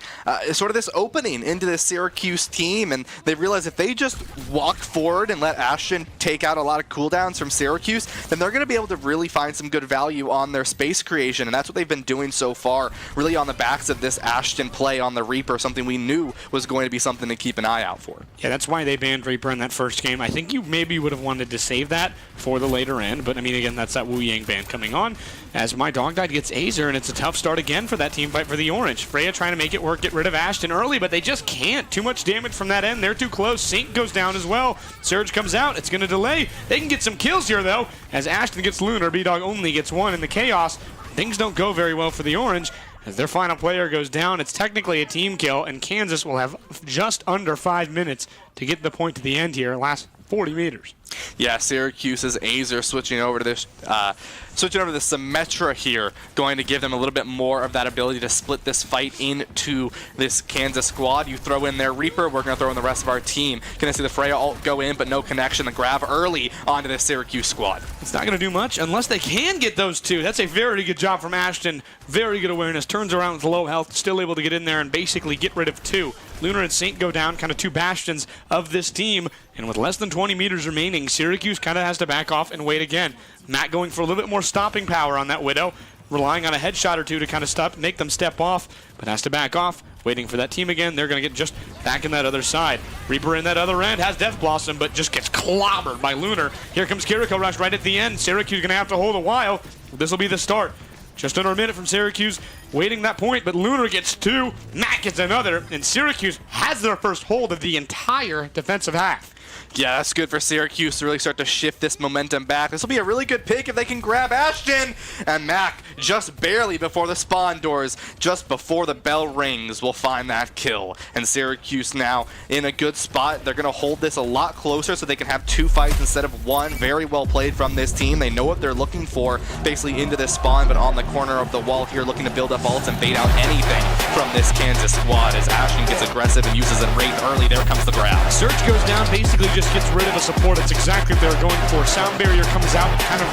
Speaker 2: sort of this opening into this Syracuse team, and they realize if they just walk forward and let Ashton take out a lot of cooldowns from Syracuse, then they're going to be able to really find some good value on their space creation, and that's what they've been doing so far, really on the backs of this Ashton play on the Reaper, something we knew was going to be something to keep an eye out for.
Speaker 1: Yeah, that's why they banned Reaper in that first game. I think you maybe would have wanted to save that for the later end, but I mean, again, that's that Wu Yang ban coming on as my dog died gets Azer, and it's a tough start again for that team fight for the Orange. Freya trying to make it work, get rid of Ashton early, but they just can't. Too much damage from that end. They're too close. Sync goes down as well. Surge comes out. It's going to delay. They can get some kills here, though, as Ashton gets Lunar. B-Dog only gets 1 in the chaos. Things don't go very well for the Orange as their final player goes down. It's technically a team kill, and Kansas will have just under 5 minutes to get the point to the end here. Last 40 meters.
Speaker 2: Yeah, Syracuse's Azer switching over to this, the Symmetra here, going to give them a little bit more of that ability to split this fight into this Kansas squad. You throw in their Reaper, we're going to throw in the rest of our team. Gonna see the Freya ult go in, but no connection. The grab early onto this Syracuse squad.
Speaker 1: It's not going to do much unless they can get those 2. That's a very good job from Ashton. Very good awareness. Turns around with low health, still able to get in there and basically get rid of 2. Lunar and Saint go down, kind of 2 bastions of this team. And with less than 20 meters remaining, Syracuse kind of has to back off and wait again. Matt going for a little bit more stopping power on that Widow, relying on a headshot or 2 to kind of make them step off, but has to back off, waiting for that team again. They're going to get just back in that other side. Reaper in that other end has Death Blossom, but just gets clobbered by Lunar. Here comes Kiriko Rush right at the end. Syracuse going to have to hold a while. This will be the start. Just under a minute from Syracuse, waiting that point, but Lunar gets 2, Matt gets another, and Syracuse has their first hold of the entire defensive half.
Speaker 2: Yeah, that's good for Syracuse to really start to shift this momentum back. This will be a really good pick if they can grab Ashton. And Mac, just barely before the spawn doors, just before the bell rings, will find that kill. And Syracuse now in a good spot. They're going to hold this a lot closer so they can have 2 fights instead of 1. Very well played from this team. They know what they're looking for, basically into this spawn, but on the corner of the wall here, looking to build up ults and bait out anything from this Kansas squad. As Ashton gets aggressive and uses a Wraith early, there comes the grab.
Speaker 1: Surge goes down, basically just gets rid of a support. It's exactly what they were going for. Sound barrier comes out, kind of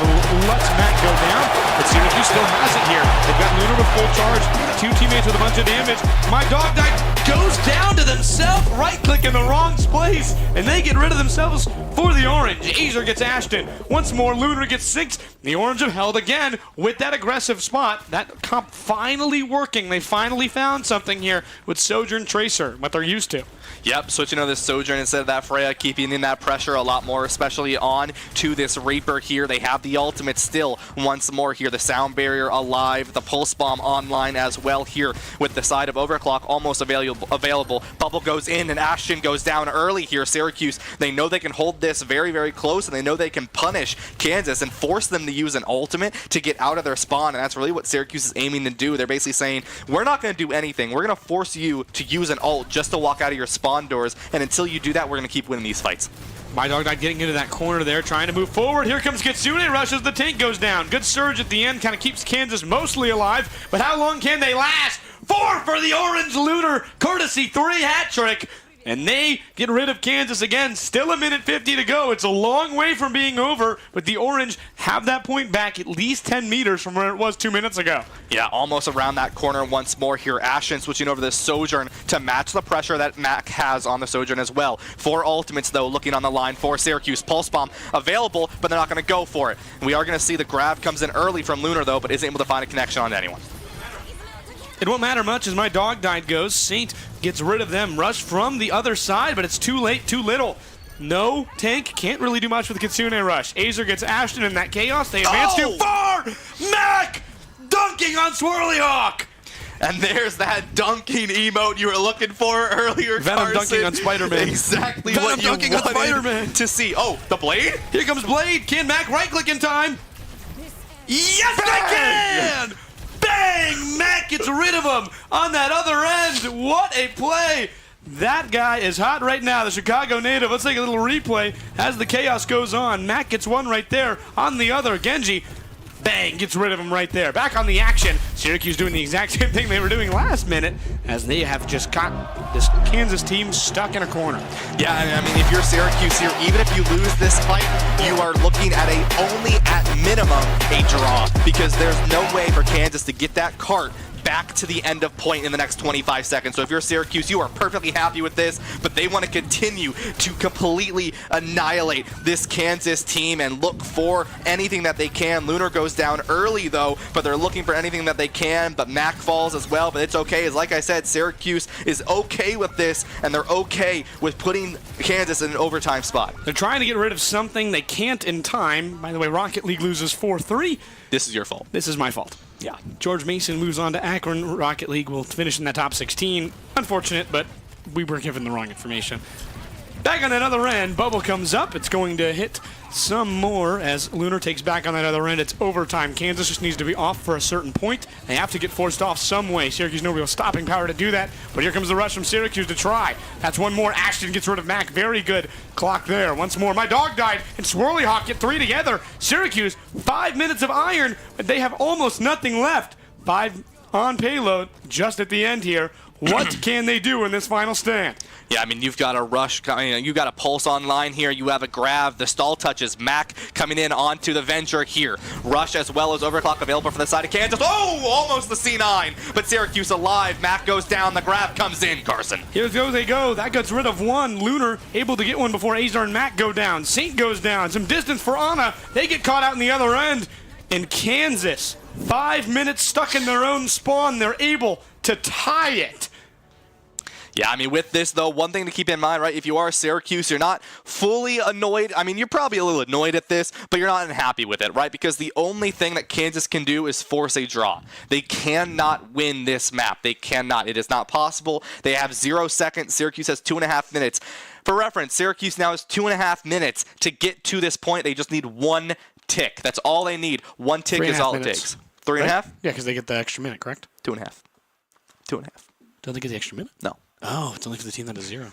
Speaker 1: lets Matt go down, but Syracuse still has it here. They've got Lunar with full charge, 2 teammates with a bunch of damage. My dog died, goes down to themselves, right-click in the wrong place, and they get rid of themselves for the Orange. Azer gets Ashton. Once more, Lunar gets 6. The Orange have held again with that aggressive spot. That comp finally working. They finally found something here with Sojourn Tracer, what they're used to.
Speaker 2: Yep, switching to this Sojourn instead of that Freya, keeping in that pressure a lot more, especially on to this Reaper here. They have the ultimate still once more here. The sound barrier alive, the pulse bomb online as well here with the side of Overclock almost available. Bubble goes in and Ashton goes down early here. Syracuse, they know they can hold this very, very close, and they know they can punish Kansas and force them to use an ultimate to get out of their spawn, and that's really what Syracuse is aiming to do. They're basically saying, we're not going to do anything. We're going to force you to use an ult just to walk out of your spawn doors, and until you do that, we're going to keep winning these fights.
Speaker 1: My dog died getting into that corner there, trying to move forward. Here comes Kitsune, rushes, the tank goes down. Good surge at the end, kind of keeps Kansas mostly alive, but how long can they last? 4 for the Orange Lunar, courtesy 3 hat trick. and they get rid of Kansas again. Still a minute 50 to go. It's a long way from being over, but the Orange have that point back at least 10 meters from where it was 2 minutes ago.
Speaker 2: Yeah, almost around that corner once more here. Ashton switching over to the Sojourn to match the pressure that Mac has on the Sojourn as well. 4 ultimates, though, looking on the line for Syracuse. Pulse Bomb available, but they're not going to go for it. We are going to see the grab comes in early from Lunar, though, but isn't able to find a connection on anyone.
Speaker 1: It won't matter much as my dog died goes. Saint gets rid of them. Rush from the other side, but it's too late, too little. No tank, can't really do much with the Kitsune rush. Azer gets Ashton in that chaos. They advance too far! Mac dunking on Swirly Hawk!
Speaker 2: And there's that dunking emote you were looking for earlier,
Speaker 1: Venom
Speaker 2: Carson.
Speaker 1: dunking on Spider-Man.
Speaker 2: Exactly
Speaker 1: Venom
Speaker 2: what you
Speaker 1: dunking on
Speaker 2: wanted
Speaker 1: Spider-Man.
Speaker 2: to see. Oh, the blade?
Speaker 1: Here comes Blade. Can Mac right-click in time? Yes, they can! Bang! Mac gets rid of him on that other end. What a play! That guy is hot right now, the Chicago native. Let's take a little replay as the chaos goes on. Mac gets one right there on the other. Genji, bang, gets rid of him right there. Back on the action. Syracuse doing the exact same thing they were doing last minute as they have just got this Kansas team stuck in a corner.
Speaker 2: Yeah, I mean, if you're Syracuse here, even if you lose this fight, you are looking at only at minimum a draw, because there's no way for Kansas to get that cart back to the end of point in the next 25 seconds. So if you're Syracuse, you are perfectly happy with this, but they want to continue to completely annihilate this Kansas team and look for anything that they can. Lunar goes down early, though, but they're looking for anything that they can, but Mac falls as well, but it's okay. As like I said, Syracuse is okay with this, and they're okay with putting Kansas in an overtime spot.
Speaker 1: They're trying to get rid of something they can't in time. By the way, Rocket League loses 4-3.
Speaker 2: This is your fault.
Speaker 1: This is my fault. Yeah. George Mason moves on to Akron. Rocket League will finish in that top 16. Unfortunate, but we were given the wrong information. Back on that other end, Bubble comes up. It's going to hit some more as Lunar takes back on that other end. It's overtime. Kansas just needs to be off for a certain point. They have to get forced off some way. Syracuse no real stopping power to do that, but here comes the rush from Syracuse to try. That's one more. Ashton gets rid of Mac. Very good clock there. Once more. My dog died, and Swirly Hawk get 3 together. Syracuse, 5 minutes of iron, but they have almost nothing left. 5 on payload just at the end here. What can they do in this final stand?
Speaker 2: Yeah, I mean, you've got a rush, you've got a pulse online here, you have a grab, the stall touches, Mac coming in onto the Venture here. Rush as well as overclock available for the side of Kansas. Oh, almost the C9, but Syracuse alive. Mac goes down, the grab comes in, Carson.
Speaker 1: Here they go. That gets rid of one. Lunar able to get one before Azar and Mac go down. Saint goes down. Some distance for Anna. They get caught out in the other end. And Kansas, 5 minutes stuck in their own spawn. They're able to tie it.
Speaker 2: Yeah, I mean, with this, though, one thing to keep in mind, right, if you are Syracuse, you're not fully annoyed. I mean, you're probably a little annoyed at this, but you're not unhappy with it, right? Because the only thing that Kansas can do is force a draw. They cannot win this map. They cannot. It is not possible. They have 0 seconds. Syracuse has 2.5 minutes. For reference, Syracuse now has 2.5 minutes to get to this point. They just need 1 tick. That's all they need. 1 tick is all it takes. 3.5?
Speaker 1: Right? Yeah, because they get the extra minute, correct?
Speaker 2: 2.5. 2.5.
Speaker 1: Don't they get the extra minute?
Speaker 2: No.
Speaker 1: Oh, it's only for the team that is 0.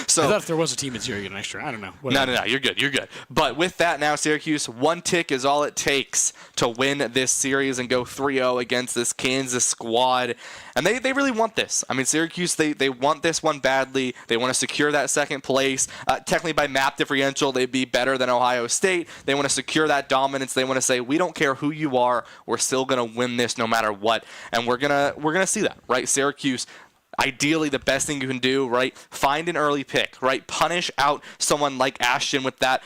Speaker 2: So,
Speaker 1: I thought if there was a team at 0, you get an extra. I don't know.
Speaker 2: No, you're good, you're good. But with that now, Syracuse, 1 tick is all it takes to win this series and go 3-0 against this Kansas squad. And they really want this. I mean, Syracuse, they want this one badly. They want to secure that second place. Technically, by map differential, they'd be better than Ohio State. They want to secure that dominance. They want to say, we don't care who you are. We're still going to win this no matter what. And we're gonna see that, right? Syracuse, ideally, the best thing you can do, right? Find an early pick, right? Punish out someone like Ashton with that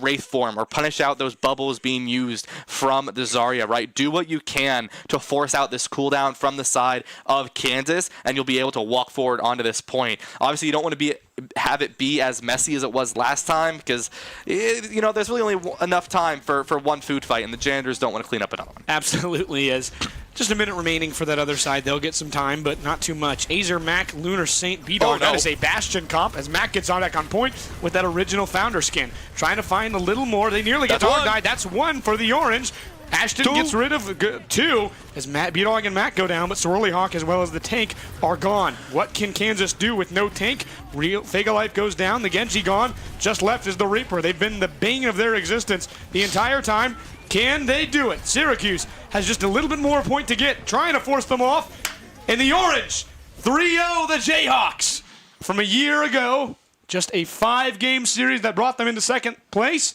Speaker 2: Wraith form, or punish out those bubbles being used from the Zarya, right? Do what you can to force out this cooldown from the side of Kansas, and you'll be able to walk forward onto this point. Obviously, you don't want to have it be as messy as it was last time, because there's really only enough time for one food fight, and the janitors don't want to clean up another one.
Speaker 1: Absolutely, as just a minute remaining for that other side. They'll get some time, but not too much. Azer, Mac, Lunar, Saint, B-Dog. That is a Bastion comp as Mac gets on back on point with that original Founder skin. Trying to find a little more. They nearly get dog died. That's 1 for the Orange. Ashton gets rid of 2 as B-Dog and Mac go down, but Swirly Hawk as well as the tank are gone. What can Kansas do with no tank? Fagalife goes down, the Genji gone. Just left is the Reaper. They've been the bane of their existence the entire time. Can they do it? Syracuse has just a little bit more point to get, trying to force them off. And the Orange, 3-0 the Jayhawks. from a year ago, just a 5-game series that brought them into second place.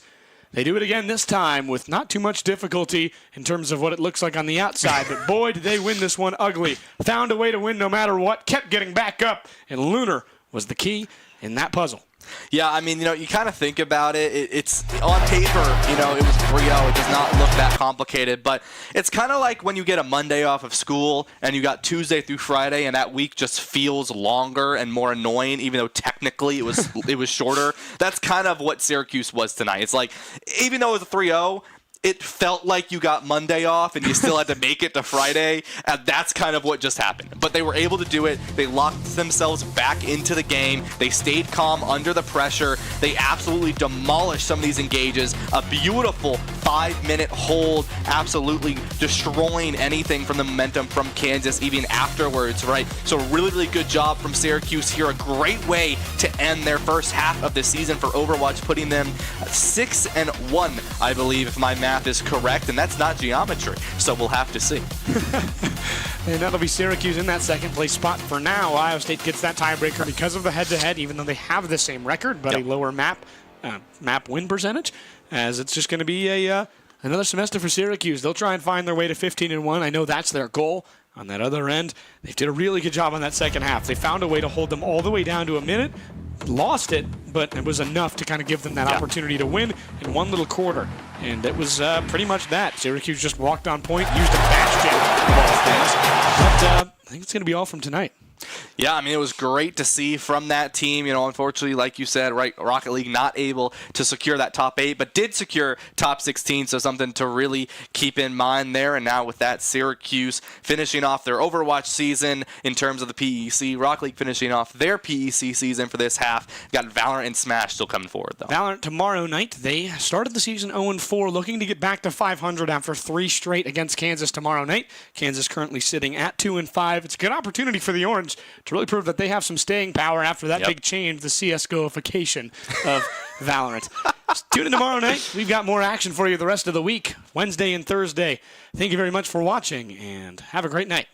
Speaker 1: They do it again this time with not too much difficulty in terms of what it looks like on the outside, but boy, did they win this one ugly. Found a way to win no matter what, kept getting back up, and Lunar was the key in that puzzle.
Speaker 2: Yeah, I mean, you kind of think about it. It's on paper, it was 3-0. It does not look that complicated, but it's kind of like when you get a Monday off of school and you got Tuesday through Friday, and that week just feels longer and more annoying, even though technically it was shorter. That's kind of what Syracuse was tonight. It's like, even though it was a 3-0, it felt like you got Monday off and you still had to make it to Friday, and that's kind of what just happened. But they were able to do it. They locked themselves back into the game. They stayed calm under the pressure. They absolutely demolished some of these engages. A beautiful 5-minute hold, absolutely destroying anything from the momentum from Kansas even afterwards, right? So really, really good job from Syracuse here. A great way to end their first half of the season for Overwatch, putting them 6-1, I believe, if my math is correct, and that's not geometry, so we'll have to see.
Speaker 1: And that'll be Syracuse in that second place spot for now. Ohio State gets that tiebreaker because of the head-to-head, even though they have the same record, but a lower map win percentage, as it's just going to be another semester for Syracuse. They'll try and find their way to 15-1. I know that's their goal. On that other end, they did a really good job on that second half. They found a way to hold them all the way down to a minute, lost it, but it was enough to kind of give them that opportunity to win in one little quarter. And it was pretty much that. Syracuse just walked on point, used a bastion of all things. But I think it's going to be all from tonight.
Speaker 2: Yeah, I mean, it was great to see from that team. Unfortunately, like you said, right, Rocket League not able to secure that top 8, but did secure top 16, so something to really keep in mind there. And now with that, Syracuse finishing off their Overwatch season in terms of the PEC. Rocket League finishing off their PEC season for this half. Got Valorant and Smash still coming forward, though.
Speaker 1: Valorant tomorrow night. They started the season 0-4, looking to get back to 500 after 3 straight against Kansas tomorrow night. Kansas currently sitting at 2-5. It's a good opportunity for the Orange to really prove that they have some staying power after that big change, the CSGO-ification of Valorant. Tune in tomorrow night. We've got more action for you the rest of the week, Wednesday and Thursday. Thank you very much for watching, and have a great night.